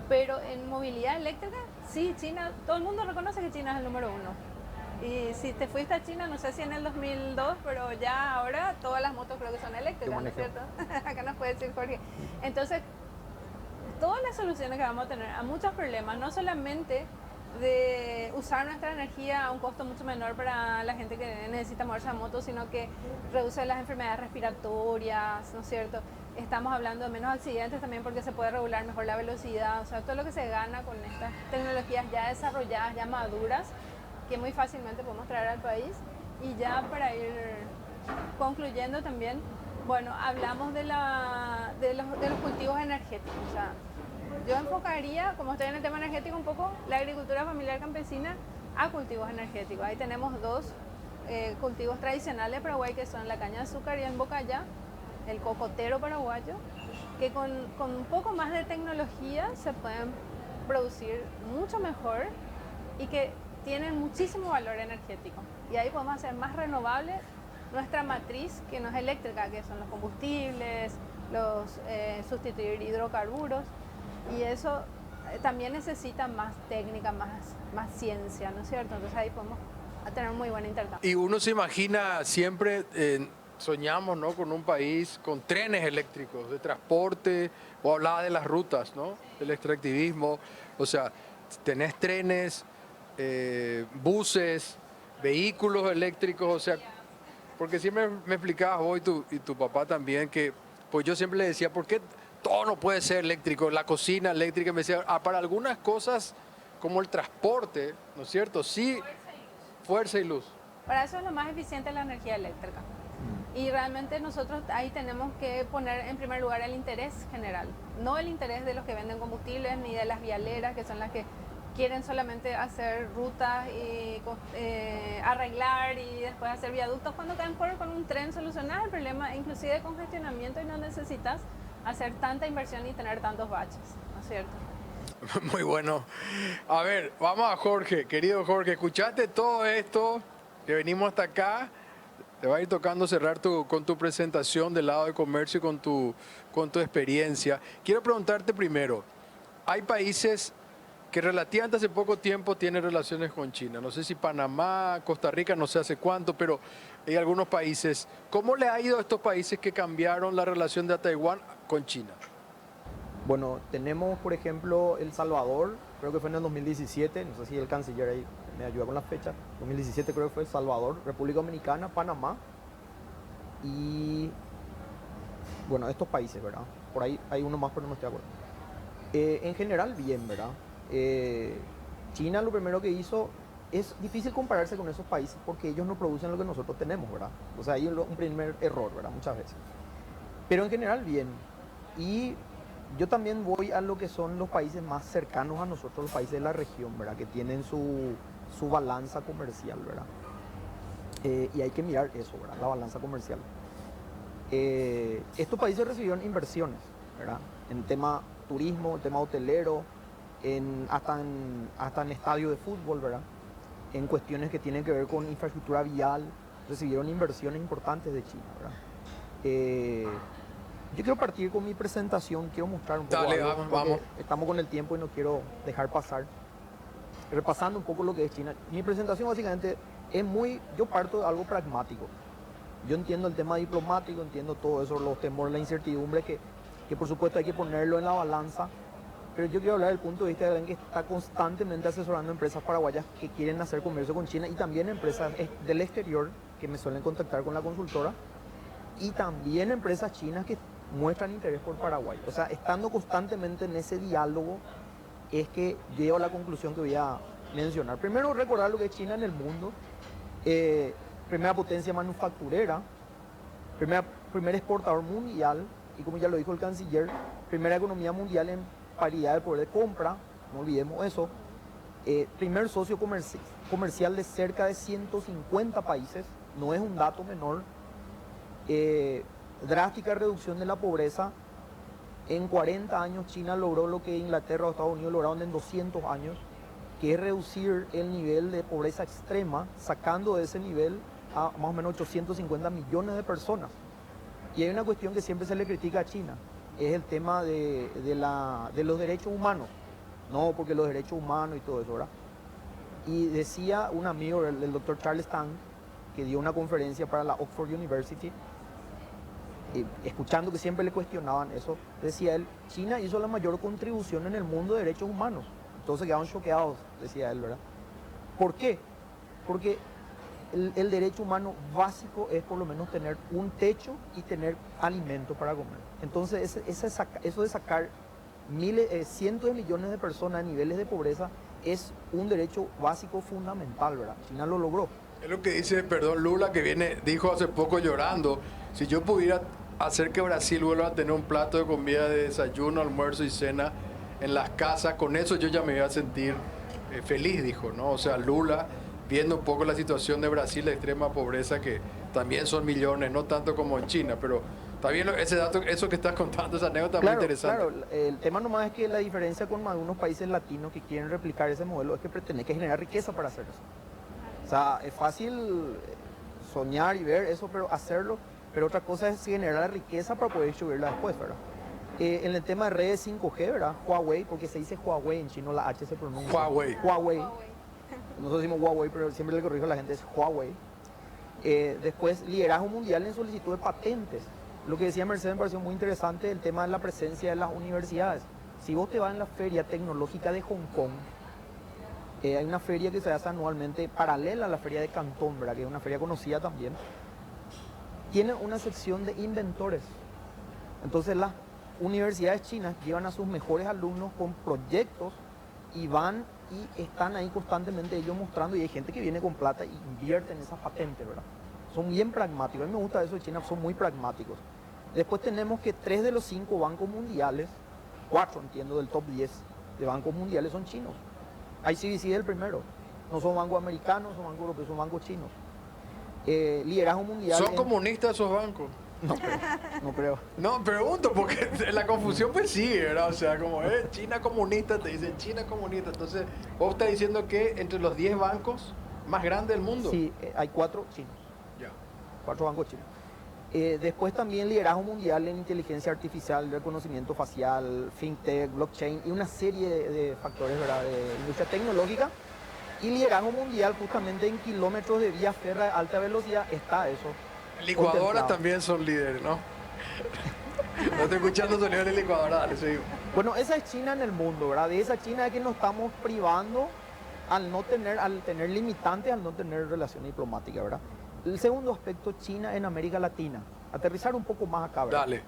pero en movilidad eléctrica, sí, China, todo el mundo reconoce que China es el número uno. Y si te fuiste a China, no sé si en el 2002, pero ya ahora todas las motos creo que son eléctricas, ¿no es cierto? Acá nos puede decir Jorge. Entonces, todas las soluciones que vamos a tener a muchos problemas, no solamente de usar nuestra energía a un costo mucho menor para la gente que necesita moverse a moto, sino que reduce las enfermedades respiratorias, ¿no es cierto? Estamos hablando de menos accidentes también porque se puede regular mejor la velocidad, o sea, todo lo que se gana con estas tecnologías ya desarrolladas, ya maduras, que muy fácilmente podemos traer al país. Y ya para ir concluyendo también, bueno, hablamos de los cultivos energéticos, o sea, yo enfocaría, como estoy en el tema energético un poco, la agricultura familiar campesina a cultivos energéticos. Ahí tenemos dos cultivos tradicionales de Paraguay que son la caña de azúcar y el bocayá, el cocotero paraguayo, que con un poco más de tecnología se pueden producir mucho mejor y que tienen muchísimo valor energético. Y ahí podemos hacer más renovable nuestra matriz que no es eléctrica, que son los combustibles, sustituir hidrocarburos. Y eso también necesita más técnica, más ciencia, ¿no es cierto? Entonces ahí podemos tener un muy buen intercambio. Y uno se imagina siempre, soñamos, ¿no?, con un país con trenes eléctricos de transporte, o hablaba de las rutas, ¿no?, del extractivismo, o sea, tenés trenes, buses, vehículos eléctricos, o sea, porque siempre me explicabas vos y tu papá también que, pues yo siempre le decía, ¿por qué todo no puede ser eléctrico? La cocina eléctrica, me decía, para algunas cosas como el transporte, ¿no es cierto? Sí, fuerza y luz. Para eso es lo más eficiente la energía eléctrica. Y realmente nosotros ahí tenemos que poner en primer lugar el interés general, no el interés de los que venden combustibles ni de las vialeras, que son las que quieren solamente hacer rutas y arreglar y después hacer viaductos, cuando con un tren solucionar el problema inclusive de congestionamiento y no necesitas hacer tanta inversión y tener tantos baches, ¿no es cierto? Muy bueno. A ver, vamos a Jorge, querido Jorge, escuchaste todo esto, que venimos hasta acá, te va a ir tocando cerrar con tu presentación del lado de comercio y con tu experiencia. Quiero preguntarte primero, hay países que relativamente hace poco tiempo tiene relaciones con China. No sé si Panamá, Costa Rica, no sé hace cuánto, pero hay algunos países. ¿Cómo le ha ido a estos países que cambiaron la relación de Taiwán con China? Bueno, tenemos, por ejemplo, El Salvador, creo que fue en el 2017, no sé si el canciller ahí me ayuda con la fecha, 2017 creo que fue El Salvador, República Dominicana, Panamá y, bueno, estos países, ¿verdad? Por ahí hay uno más, pero no estoy de acuerdo. En general, bien, ¿verdad? China lo primero que hizo, es difícil compararse con esos países porque ellos no producen lo que nosotros tenemos, ¿verdad? O sea, hay un primer error, ¿verdad? Muchas veces. Pero en general, bien. Y yo también voy a lo que son los países más cercanos a nosotros, los países de la región, ¿verdad? Que tienen su balanza comercial, ¿verdad? Y hay que mirar eso, ¿verdad? La balanza comercial. Estos países recibieron inversiones, ¿verdad? En tema turismo, tema hotelero, hasta en estadio de fútbol, ¿verdad? En cuestiones que tienen que ver con infraestructura vial, recibieron inversiones importantes de China, ¿verdad? Yo quiero partir con mi presentación, quiero mostrar un poco. Dale, algo, vamos. Estamos con el tiempo y no quiero dejar pasar. Repasando un poco lo que es China. Mi presentación básicamente es yo parto de algo pragmático. Yo entiendo el tema diplomático, entiendo todo eso, los temores, la incertidumbre, que por supuesto hay que ponerlo en la balanza. Pero yo quiero hablar del punto de vista de alguien que está constantemente asesorando empresas paraguayas que quieren hacer comercio con China y también empresas del exterior que me suelen contactar con la consultora y también empresas chinas que muestran interés por Paraguay. O sea, estando constantemente en ese diálogo es que llego a la conclusión que voy a mencionar. Primero, recordar lo que es China en el mundo. Primera potencia manufacturera, primer exportador mundial y como ya lo dijo el canciller, primera economía mundial en paridad de poder de compra, no olvidemos eso. Primer socio comercial de cerca de 150 países, no es un dato menor. Drástica reducción de la pobreza. En 40 años China logró lo que Inglaterra o Estados Unidos lograron en 200 años, que es reducir el nivel de pobreza extrema, sacando de ese nivel a más o menos 850 millones de personas. Y hay una cuestión que siempre se le critica a China, es el tema de los derechos humanos. No, porque los derechos humanos y todo eso, ¿verdad? Y decía un amigo, el doctor Charles Tang, que dio una conferencia para la Oxford University, escuchando que siempre le cuestionaban eso, decía él, China hizo la mayor contribución en el mundo de derechos humanos. Entonces quedaron choqueados, decía él, ¿verdad? ¿Por qué? Porque el derecho humano básico es por lo menos tener un techo y tener alimento para comer. Entonces eso de sacar cientos de millones de personas a niveles de pobreza es un derecho básico fundamental, ¿verdad? China lo logró. Es lo que dice, perdón, Lula, que dijo hace poco llorando, si yo pudiera hacer que Brasil vuelva a tener un plato de comida de desayuno, almuerzo y cena en las casas, con eso yo ya me iba a sentir feliz, dijo, ¿no? O sea, Lula, viendo un poco la situación de Brasil, la extrema pobreza, que también son millones, no tanto como en China, pero también ese dato, eso que estás contando, esa anécdota claro, muy interesante. Claro, el tema nomás es que la diferencia con algunos países latinos que quieren replicar ese modelo es que tenés que generar riqueza para hacer eso. O sea, es fácil soñar y ver eso, pero hacerlo, pero otra cosa es generar la riqueza para poder subirla después, ¿verdad? En el tema de redes 5G, ¿verdad? Huawei, porque se dice Huawei en chino, la H se pronuncia. Huawei. Nosotros decimos Huawei, pero siempre le corrijo a la gente, es Huawei. Después, liderazgo mundial en solicitud de patentes. Lo que decía Mercedes me pareció muy interesante, el tema de la presencia de las universidades. Si vos te vas en la Feria Tecnológica de Hong Kong, hay una feria que se hace anualmente paralela a la Feria de Cantón, ¿verdad? Que es una feria conocida también. Tiene una sección de inventores. Entonces las universidades chinas llevan a sus mejores alumnos con proyectos y van y están ahí constantemente ellos mostrando, y hay gente que viene con plata y invierte en esas patentes, ¿verdad? Son bien pragmáticos. A mí me gusta eso de China, son muy pragmáticos. Después tenemos que 3 de los 5 bancos mundiales, 4 entiendo del top 10 de bancos mundiales son chinos. ICBC es el primero. No son bancos americanos, son bancos europeos, son bancos chinos. Liderazgo mundial. ¿Son comunistas esos bancos? No creo, no creo. No, pregunto, porque la confusión pues sigue, ¿verdad? O sea, como es China comunista, te dicen China comunista. Entonces, vos estás diciendo que entre los 10 bancos más grandes del mundo. Sí, hay 4 chinos. Ya. 4 bancos chinos. Después también liderazgo mundial en inteligencia artificial, reconocimiento facial, fintech, blockchain y una serie de factores, ¿verdad?, de industria tecnológica. Y liderazgo mundial justamente en kilómetros de vía férrea de alta velocidad está eso. Licuadoras contemplado. también son líderes, ¿no? No estoy escuchando sonido de licuadora, dale, seguimos. Bueno, esa es China en el mundo, ¿verdad? De esa China es que nos estamos privando al tener limitantes, al no tener relaciones diplomáticas, ¿verdad? El segundo aspecto, China en América Latina. Aterrizar un poco más acá, ¿verdad? Dale.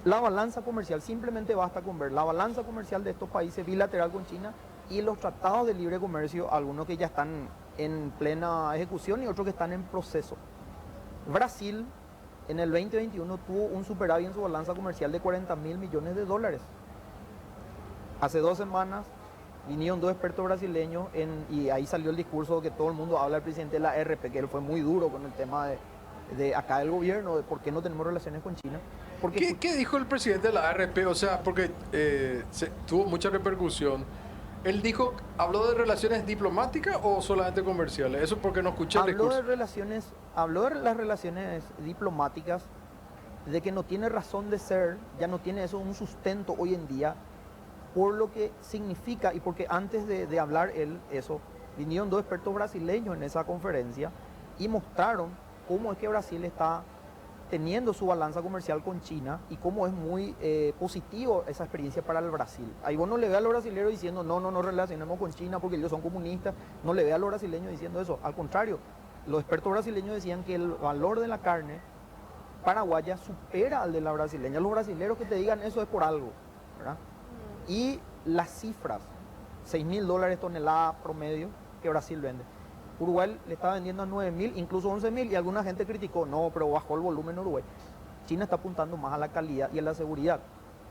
La balanza comercial, simplemente basta con ver la balanza comercial de estos países bilateral con China y los tratados de libre comercio, algunos que ya están en plena ejecución y otros que están en proceso. Brasil en el 2021 tuvo un superávit en su balanza comercial de 40.000 millones de dólares. Hace 2 semanas vinieron 2 expertos brasileños y ahí salió el discurso que todo el mundo habla del presidente de la RP, que él fue muy duro con el tema de acá del gobierno, de por qué no tenemos relaciones con China. Porque ¿Qué dijo el presidente de la ARP? O sea, porque tuvo mucha repercusión. ¿Él dijo, habló de relaciones diplomáticas o solamente comerciales? Eso porque no escuché el discurso. Habló de las relaciones diplomáticas, de que no tiene razón de ser, ya no tiene eso un sustento hoy en día, por lo que significa, y porque antes de hablar él eso, vinieron 2 expertos brasileños en esa conferencia y mostraron cómo es que Brasil está teniendo su balanza comercial con China y cómo es muy positivo esa experiencia para el Brasil. Ahí vos no le ve a los brasileños diciendo no relacionemos con China porque ellos son comunistas, no le ve a los brasileños diciendo eso. Al contrario, los expertos brasileños decían que el valor de la carne paraguaya supera al de la brasileña. Los brasileños que te digan eso es por algo, ¿verdad? Y las cifras, $6.000 tonelada promedio que Brasil vende. Uruguay le está vendiendo a 9.000, incluso 11.000, y alguna gente criticó, no, pero bajó el volumen en Uruguay. China está apuntando más a la calidad y a la seguridad,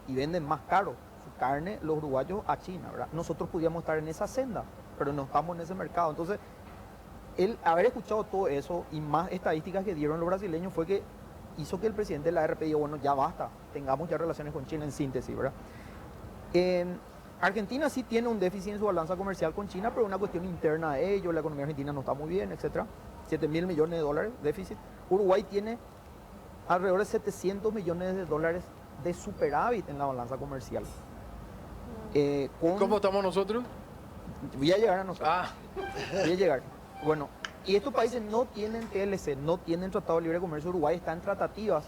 y venden más caro su carne los uruguayos a China, ¿verdad? Nosotros podíamos estar en esa senda, pero no estamos en ese mercado. Entonces, el haber escuchado todo eso y más estadísticas que dieron los brasileños fue que hizo que el presidente de la ARP diga, bueno, ya basta, tengamos ya relaciones con China en síntesis, ¿verdad? Argentina sí tiene un déficit en su balanza comercial con China, pero es una cuestión interna de ellos, la economía argentina no está muy bien, etc. 7.000 millones de dólares déficit. Uruguay tiene alrededor de 700 millones de dólares de superávit en la balanza comercial. ¿Cómo estamos nosotros? Voy a llegar a nosotros. Ah. Voy a llegar. Bueno, y estos países no tienen TLC, no tienen Tratado de Libre Comercio. Uruguay está en tratativas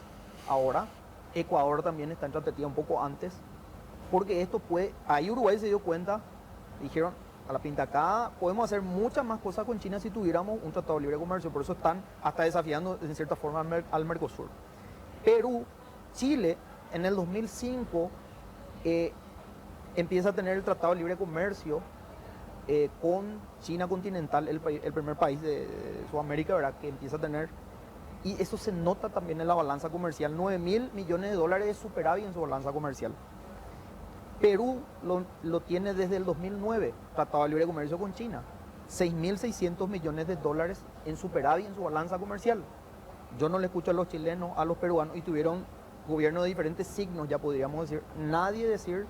ahora. Ecuador también está en tratativa un poco antes. Porque esto puede, ahí Uruguay se dio cuenta, dijeron, a la pinta acá podemos hacer muchas más cosas con China si tuviéramos un tratado de libre comercio, por eso están hasta desafiando en cierta forma al Mercosur. Perú, Chile, en el 2005 empieza a tener el tratado de libre comercio con China continental, el primer país de Sudamérica, ¿verdad?, que empieza a tener, y eso se nota también en la balanza comercial, 9.000 millones de dólares de superávit en su balanza comercial. Perú lo tiene desde el 2009, Tratado de Libre Comercio con China. 6.600 millones de dólares en superávit en su balanza comercial. Yo no le escucho a los chilenos, a los peruanos, y tuvieron gobiernos de diferentes signos, ya podríamos decir. Nadie decir,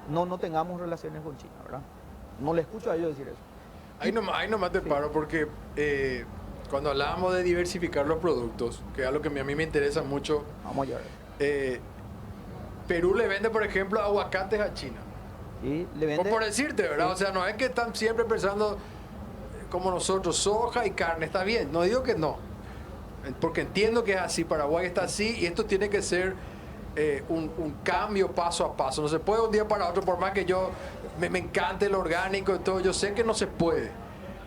no tengamos relaciones con China, ¿verdad? No le escucho a ellos decir eso. Ahí nomás te paro porque cuando hablábamos de diversificar los productos, que es algo que a mí me interesa mucho. Vamos a llegar. Perú le vende, por ejemplo, aguacates a China. Y le vende, Por decirte, ¿verdad? Sí. O sea, no es que están siempre pensando como nosotros, soja y carne, está bien. No digo que no, porque entiendo que es así, Paraguay está así, y esto tiene que ser un cambio paso a paso. No se puede un día para otro, por más que yo me encante el orgánico y todo, yo sé que no se puede.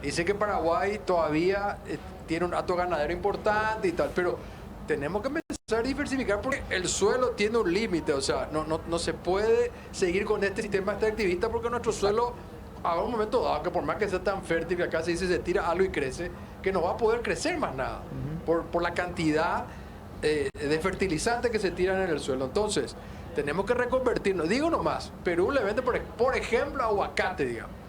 Y sé que Paraguay todavía tiene un hato ganadero importante y tal, pero tenemos que empezar a diversificar porque el suelo tiene un límite, o sea, no se puede seguir con este sistema extractivista porque nuestro suelo, a un momento dado, que por más que sea tan fértil, que acá se dice se tira algo y crece, que no va a poder crecer más nada, por la cantidad de fertilizantes que se tiran en el suelo. Entonces, tenemos que reconvertirnos. Digo nomás, Perú le vende, por ejemplo, aguacate, digamos.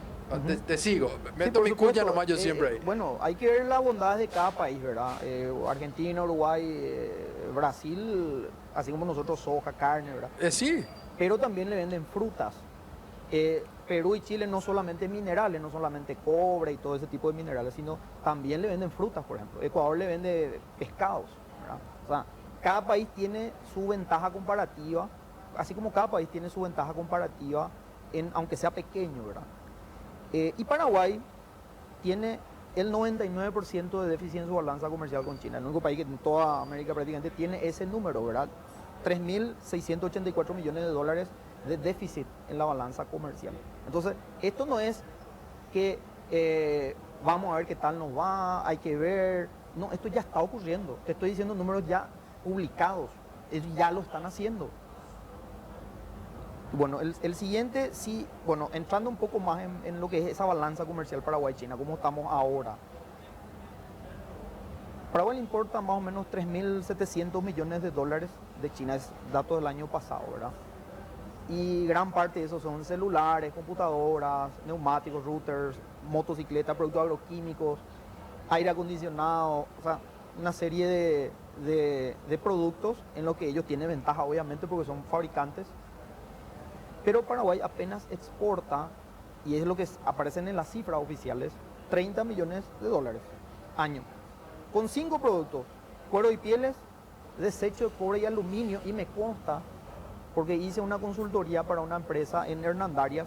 Te sigo, meto por mi supuesto. cuña nomás yo siempre ahí. Bueno, hay que ver las bondades de cada país, ¿verdad? Argentina, Uruguay, Brasil, así como nosotros, soja, carne, ¿verdad? Sí. Pero también le venden frutas. Perú y Chile no solamente minerales, no solamente cobre y todo ese tipo de minerales, sino también le venden frutas, por ejemplo. Ecuador le vende pescados. ¿verdad? O sea, cada país tiene su ventaja comparativa, así como cada país tiene su ventaja comparativa, aunque sea pequeño, ¿verdad? Y Paraguay tiene el 99% de déficit en su balanza comercial con China. El único país que en toda América prácticamente tiene ese número, ¿verdad? 3.684 millones de dólares de déficit en la balanza comercial. Entonces, esto no es que vamos a ver qué tal nos va, hay que ver. No, esto ya está ocurriendo. Te estoy diciendo números ya publicados. Ellos ya lo están haciendo. Bueno, el siguiente, sí, bueno, entrando un poco más en lo que es esa balanza comercial Paraguay-China, cómo estamos ahora. Paraguay le importa más o menos 3.700 millones de dólares de China, es dato del año pasado, ¿verdad? Y gran parte de eso son celulares, computadoras, neumáticos, routers, motocicletas, productos agroquímicos, aire acondicionado, o sea, una serie de productos en los que ellos tienen ventaja, obviamente, porque son fabricantes. Pero Paraguay apenas exporta, y es lo que aparecen en las cifras oficiales, 30 millones de dólares año. Con 5 productos, cuero y pieles, desecho de cobre y aluminio, y me consta, porque hice una consultoría para una empresa en Hernandarias,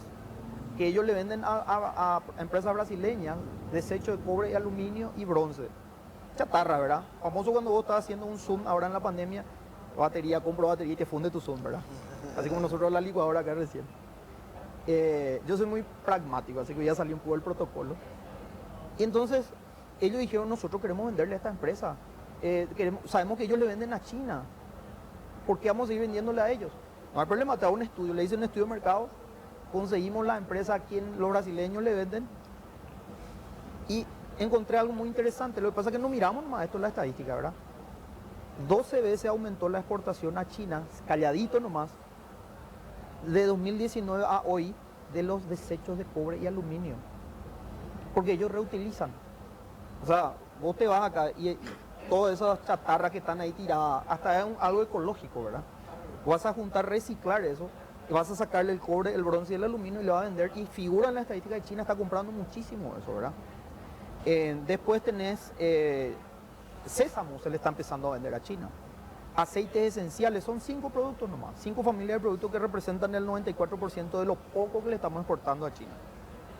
que ellos le venden a empresas brasileñas desecho de cobre y aluminio y bronce. Chatarra, ¿verdad? Famoso cuando vos estás haciendo un Zoom ahora en la pandemia, batería, compro batería y te funde tu Zoom, ¿verdad? Así como nosotros la licuadora acá recién. Yo soy muy pragmático, así que ya salió un poco el protocolo. Y entonces ellos dijeron, nosotros queremos venderle a esta empresa. Sabemos que ellos le venden a China. ¿Por qué vamos a seguir vendiéndole a ellos? No hay problema, te hago un estudio, le hice un estudio de mercado, conseguimos la empresa a quien los brasileños le venden y encontré algo muy interesante. Lo que pasa es que no miramos nomás esto en la estadística, ¿verdad? 12 veces aumentó la exportación a China, calladito nomás, de 2019 a hoy, de los desechos de cobre y aluminio. Porque ellos reutilizan. O sea, vos te vas acá y todas esas chatarras que están ahí tiradas, hasta es algo ecológico, ¿verdad? Vas a juntar, reciclar eso, y vas a sacarle el cobre, el bronce y el aluminio y lo vas a vender. Y figura en la estadística de China, está comprando muchísimo eso, ¿verdad? Después tenés sésamo, se le está empezando a vender a China. Aceites esenciales, son 5 productos nomás, 5 familias de productos que representan el 94% de lo poco que le estamos exportando a China.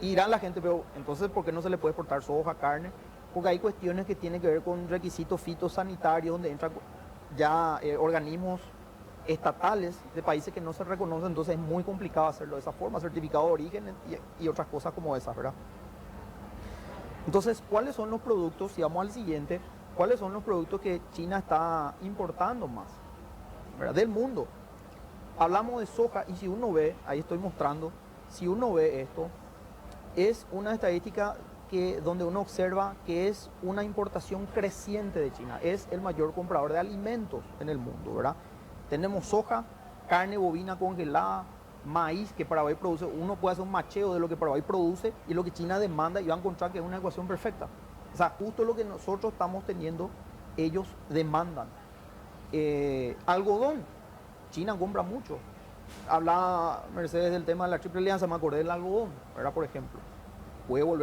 Y dirán la gente, pero entonces, ¿por qué no se le puede exportar soja, carne? Porque hay cuestiones que tienen que ver con requisitos fitosanitarios, donde entran ya organismos estatales de países que no se reconocen, entonces es muy complicado hacerlo de esa forma, certificado de origen y otras cosas como esas, ¿verdad? Entonces, ¿cuáles son los productos, si vamos al siguiente, cuáles son los productos que China está importando más, ¿verdad? Del mundo? Hablamos de soja y si uno ve, ahí estoy mostrando, si uno ve esto, es una estadística donde uno observa que es una importación creciente de China, es el mayor comprador de alimentos en el mundo, ¿verdad? Tenemos soja, carne bovina congelada, maíz que Paraguay produce. Uno puede hacer un macheo de lo que Paraguay produce y lo que China demanda y va a encontrar que es una ecuación perfecta. O sea, justo lo que nosotros estamos teniendo, ellos demandan. Algodón, China compra mucho. Hablaba Mercedes del tema de la Triple Alianza, me acordé del algodón, ¿verdad? Por ejemplo. Podemos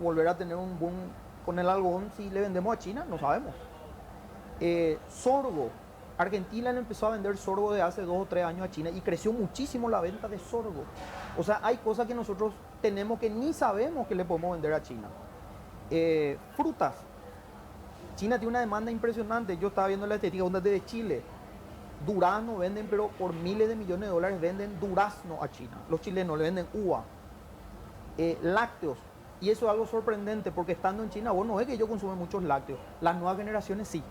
volver a tener un boom con el algodón si le vendemos a China, no sabemos. Sorgo. Argentina le empezó a vender sorgo de hace 2 o 3 años a China y creció muchísimo la venta de sorgo. O sea, hay cosas que nosotros tenemos que ni sabemos que le podemos vender a China. Frutas. China tiene una demanda impresionante. Yo estaba viendo la estadística de Chile. Durazno venden, pero por miles de millones de dólares venden durazno a China. Los chilenos le venden uva. Lácteos. Y eso es algo sorprendente porque estando en China, vos no es que ellos consumen muchos lácteos. Las nuevas generaciones sí.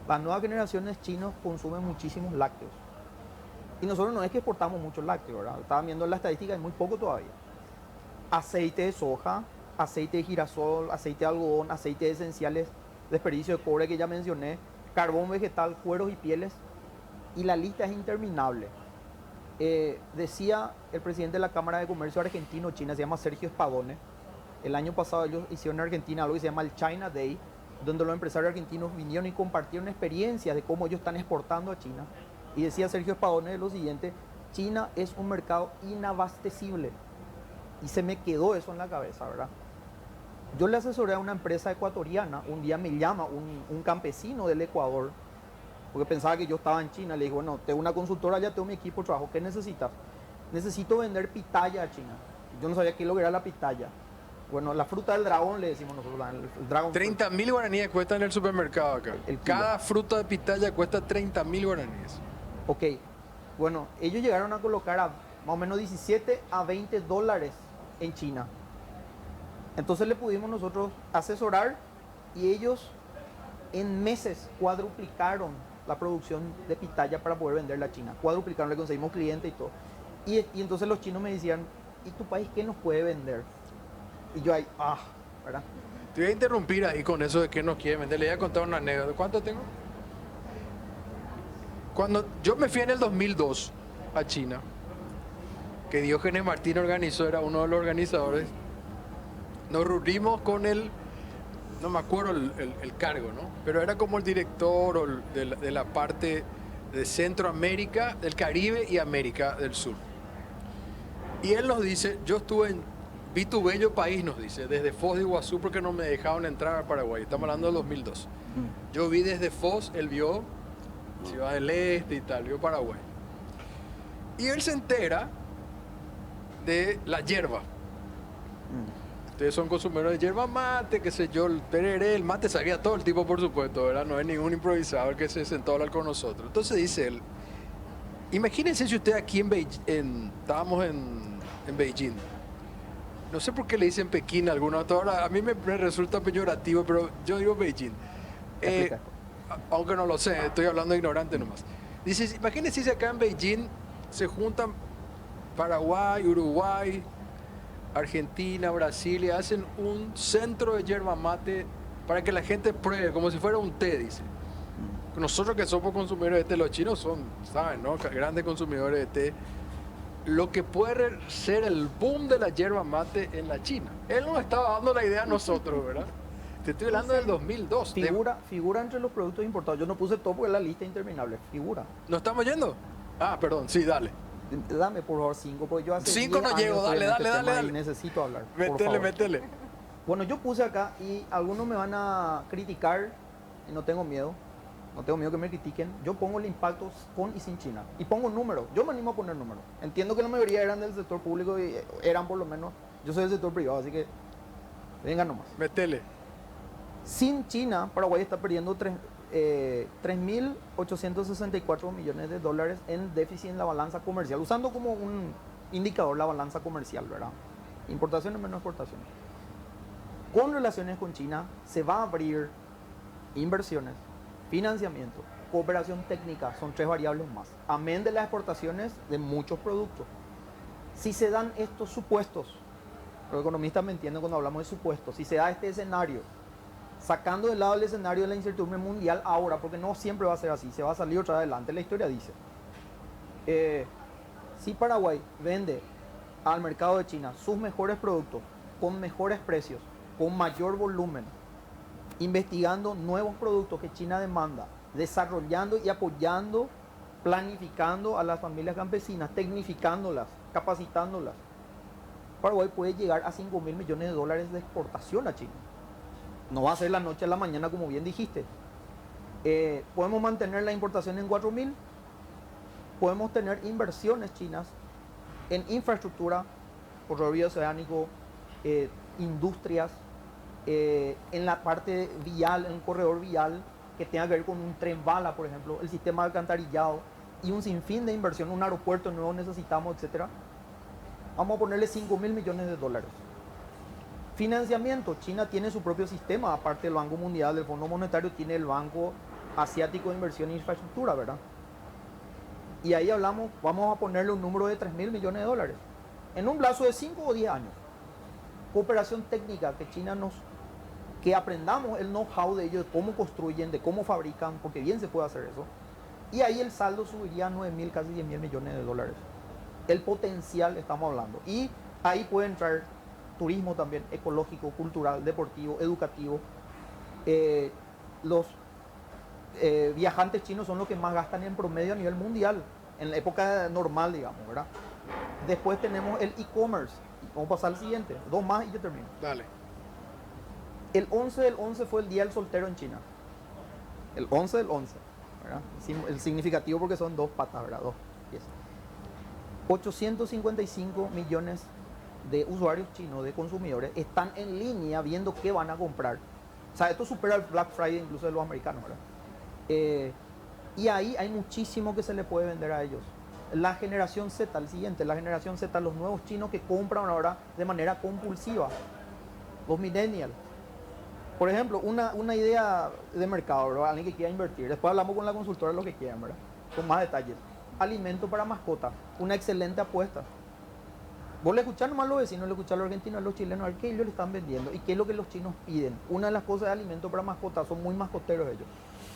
Las nuevas generaciones chinos consumen muchísimos lácteos. Y nosotros no es que exportamos muchos lácteos, ¿verdad? Estaba viendo la estadística, es muy poco todavía. Aceite de soja, aceite de girasol, aceite de algodón, aceites esenciales, desperdicio de cobre que ya mencioné, carbón vegetal, cueros y pieles. Y la lista es interminable. Decía el presidente de la Cámara de Comercio Argentino-China, se llama Sergio Spadone. El año pasado ellos hicieron en Argentina algo que se llama el China Day, donde los empresarios argentinos vinieron y compartieron experiencias de cómo ellos están exportando a China. Y decía Sergio Spadone lo siguiente: China es un mercado inabastecible. Y se me quedó eso en la cabeza, ¿verdad? Yo le asesoré a una empresa ecuatoriana, un día me llama un campesino del Ecuador, porque pensaba que yo estaba en China. Le dije, bueno, tengo una consultora allá, tengo mi equipo de trabajo, ¿qué necesitas? Necesito vender pitaya a China. Yo no sabía qué es lo que era la pitaya. Bueno, la fruta del dragón le decimos nosotros, el dragon fruit. 30.000 guaraníes cuesta en el supermercado acá. El kilo. Cada fruta de pitaya cuesta 30.000 guaraníes. Ok, bueno, ellos llegaron a colocar a más o menos 17 a 20 dólares en China. Entonces le pudimos nosotros asesorar y ellos en meses cuadruplicaron la producción de pitaya para poder venderla a China. Cuadruplicaron, le conseguimos clientes y todo. Y entonces los chinos me decían, ¿y tu país qué nos puede vender? Y yo ahí, ¿verdad? Te voy a interrumpir ahí con eso de que nos quiere vender. Le voy a contar una anécdota. ¿Cuánto tengo? Cuando yo me fui en el 2002 a China, que Diógenes Martín organizó, era uno de los organizadores, nos reunimos con él, no me acuerdo el cargo, ¿no? Pero era como el director de la parte de Centroamérica, del Caribe y América del Sur. Y él nos dice, yo vi tu bello país, nos dice, desde Foz de Iguazú, porque no me dejaron entrar a Paraguay. Estamos hablando del 2002. Yo vi desde Foz, él vio Ciudad del Este y tal, vio Paraguay. Y él se entera de la yerba. Ustedes son consumidores de yerba mate, qué sé yo, el tereré, el mate, sabía todo el tipo, por supuesto, ¿verdad? No es ningún improvisador que se sentó a hablar con nosotros. Entonces dice él, imagínense si usted aquí estábamos en Beijing. No sé por qué le dicen Pekín a algunos. Ahora, a mí me resulta peyorativo, pero yo digo Beijing. Aunque no lo sé, estoy hablando de ignorante nomás. Dice, imagínense si acá en Beijing se juntan Paraguay, Uruguay, Argentina, Brasil y hacen un centro de yerba mate para que la gente pruebe, como si fuera un té, dice. Nosotros que somos consumidores de té, los chinos son, saben, ¿no? Grandes consumidores de té. Lo que puede ser el boom de la yerba mate en la China. Él nos estaba dando la idea a nosotros, ¿verdad? Te estoy hablando del 2002. Figura entre los productos importados. Yo no puse todo porque la lista es interminable. Figura. ¿No estamos yendo? Perdón, sí, dale. Dame por favor 5, porque yo hace 5 no llego, dale. Y necesito hablar. Métele. Bueno, yo puse acá y algunos me van a criticar y no tengo miedo. No tengo miedo que me critiquen. Yo pongo el impacto con y sin China. Y pongo números. Yo me animo a poner números. Entiendo que la mayoría eran del sector público y eran por lo menos. Yo soy del sector privado, así que vengan nomás. Métele. Sin China, Paraguay está perdiendo 3.864 millones de dólares en déficit en la balanza comercial, usando como un indicador la balanza comercial, ¿verdad? Importaciones menos exportaciones. Con relaciones con China se va a abrir inversiones, financiamiento, cooperación técnica, son 3 variables más, amén de las exportaciones de muchos productos. Si se dan estos supuestos, los economistas me entienden cuando hablamos de supuestos, si se da este escenario, sacando de lado el escenario de la incertidumbre mundial ahora, porque no siempre va a ser así, se va a salir otra vez adelante, la historia dice, si Paraguay vende al mercado de China sus mejores productos, con mejores precios, con mayor volumen, investigando nuevos productos que China demanda, desarrollando y apoyando, planificando a las familias campesinas, tecnificándolas, capacitándolas, Paraguay puede llegar a 5.000 millones de dólares de exportación a China. No va a ser la noche a la mañana, como bien dijiste. Podemos mantener la importación en 4.000. Podemos tener inversiones chinas en infraestructura, corredor oceánico, industrias, en la parte vial, en un corredor vial que tenga que ver con un tren bala, por ejemplo, el sistema de alcantarillado y un sinfín de inversión, un aeropuerto nuevo necesitamos, etcétera. Vamos a ponerle 5.000 millones de dólares. Financiamiento, China tiene su propio sistema, aparte del Banco Mundial, del Fondo Monetario, tiene el Banco Asiático de Inversión e Infraestructura, ¿verdad? Y ahí hablamos, vamos a ponerle un número de 3.000 millones de dólares, en un plazo de 5 o 10 años. Cooperación técnica, que China que aprendamos el know-how de ellos, de cómo construyen, de cómo fabrican, porque bien se puede hacer eso. Y ahí el saldo subiría a 9.000, casi 10.000 millones de dólares. El potencial estamos hablando. Y ahí puede entrar turismo también, ecológico, cultural, deportivo, educativo. Los viajantes chinos son los que más gastan en promedio a nivel mundial, en la época normal, digamos, ¿verdad? Después tenemos el e-commerce. Vamos a pasar al siguiente, 2 más y yo termino. Dale. El 11 del 11 fue el día del soltero en China. El 11 del 11, ¿verdad? El significativo porque son dos patas, ¿verdad? Dos piezas. 855 millones de usuarios chinos, de consumidores, están en línea viendo qué van a comprar. O sea, esto supera el Black Friday incluso de los americanos, ¿verdad? Y ahí hay muchísimo que se le puede vender a ellos. La generación Z, el siguiente, la generación Z, los nuevos chinos que compran ahora de manera compulsiva, los millennials. Por ejemplo, una idea de mercado, ¿verdad? Alguien que quiera invertir. Después hablamos con la consultora de lo que quieran, ¿verdad? Con más detalles. Alimento para mascotas, una excelente apuesta. Vos le escuchás nomás a los vecinos, le escuchás a los argentinos, a los chilenos, a ver qué ellos le están vendiendo y qué es lo que los chinos piden. Una de las cosas de alimento para mascotas, son muy mascoteros ellos.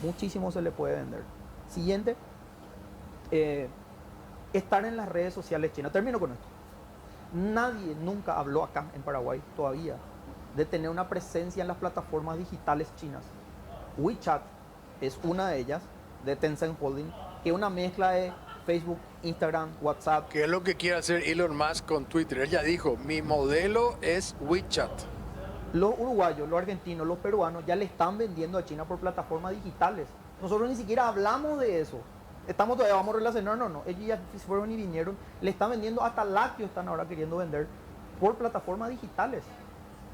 Muchísimo se le puede vender. Siguiente, estar en las redes sociales chinas. Termino con esto. Nadie nunca habló acá en Paraguay todavía de tener una presencia en las plataformas digitales chinas. WeChat es una de ellas, de Tencent Holding, que es una mezcla de Facebook, Instagram, WhatsApp. ¿Qué es lo que quiere hacer Elon Musk con Twitter? Él ya dijo, mi modelo es WeChat. Los uruguayos, los argentinos, los peruanos ya le están vendiendo a China por plataformas digitales. Nosotros ni siquiera hablamos de eso. Estamos todavía, vamos a relacionarnos, no. Ellos ya fueron y vinieron, le están vendiendo, hasta lácteos están ahora queriendo vender por plataformas digitales,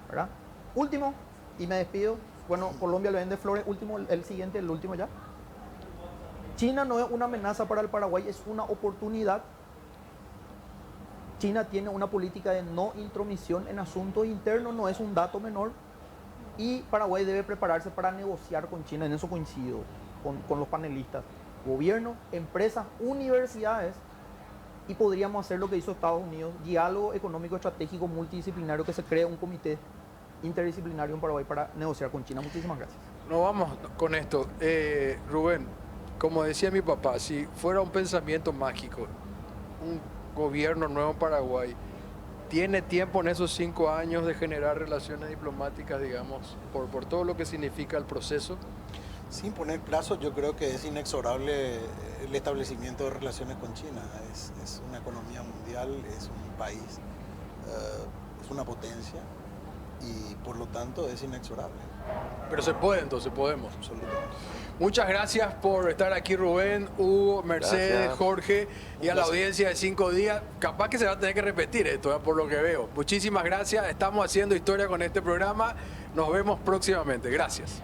¿verdad? Último, y me despido. Bueno, Colombia le vende flores. Último, el siguiente, el último ya. China no es una amenaza para el Paraguay, es una oportunidad. China tiene una política de no intromisión en asuntos internos, no es un dato menor. Y Paraguay debe prepararse para negociar con China, en eso coincido con los panelistas. Gobierno, empresas, universidades, y podríamos hacer lo que hizo Estados Unidos, diálogo económico estratégico multidisciplinario, que se cree un comité interdisciplinario en Paraguay para negociar con China. Muchísimas gracias. Nos vamos con esto. Rubén, como decía mi papá, si fuera un pensamiento mágico, un gobierno nuevo en Paraguay, ¿tiene tiempo en esos 5 años de generar relaciones diplomáticas, digamos, por todo lo que significa el proceso? Sin poner plazos, yo creo que es inexorable el establecimiento de relaciones con China. Es una economía mundial, es un país, es una potencia y por lo tanto es inexorable. Pero se puede, entonces podemos. Absolutamente. Muchas gracias por estar aquí, Rubén, Hugo, Mercedes, Gracias. Jorge, y a la audiencia de 5 días. Capaz que se va a tener que repetir esto, por lo que veo. Muchísimas gracias. Estamos haciendo historia con este programa. Nos vemos próximamente. Gracias.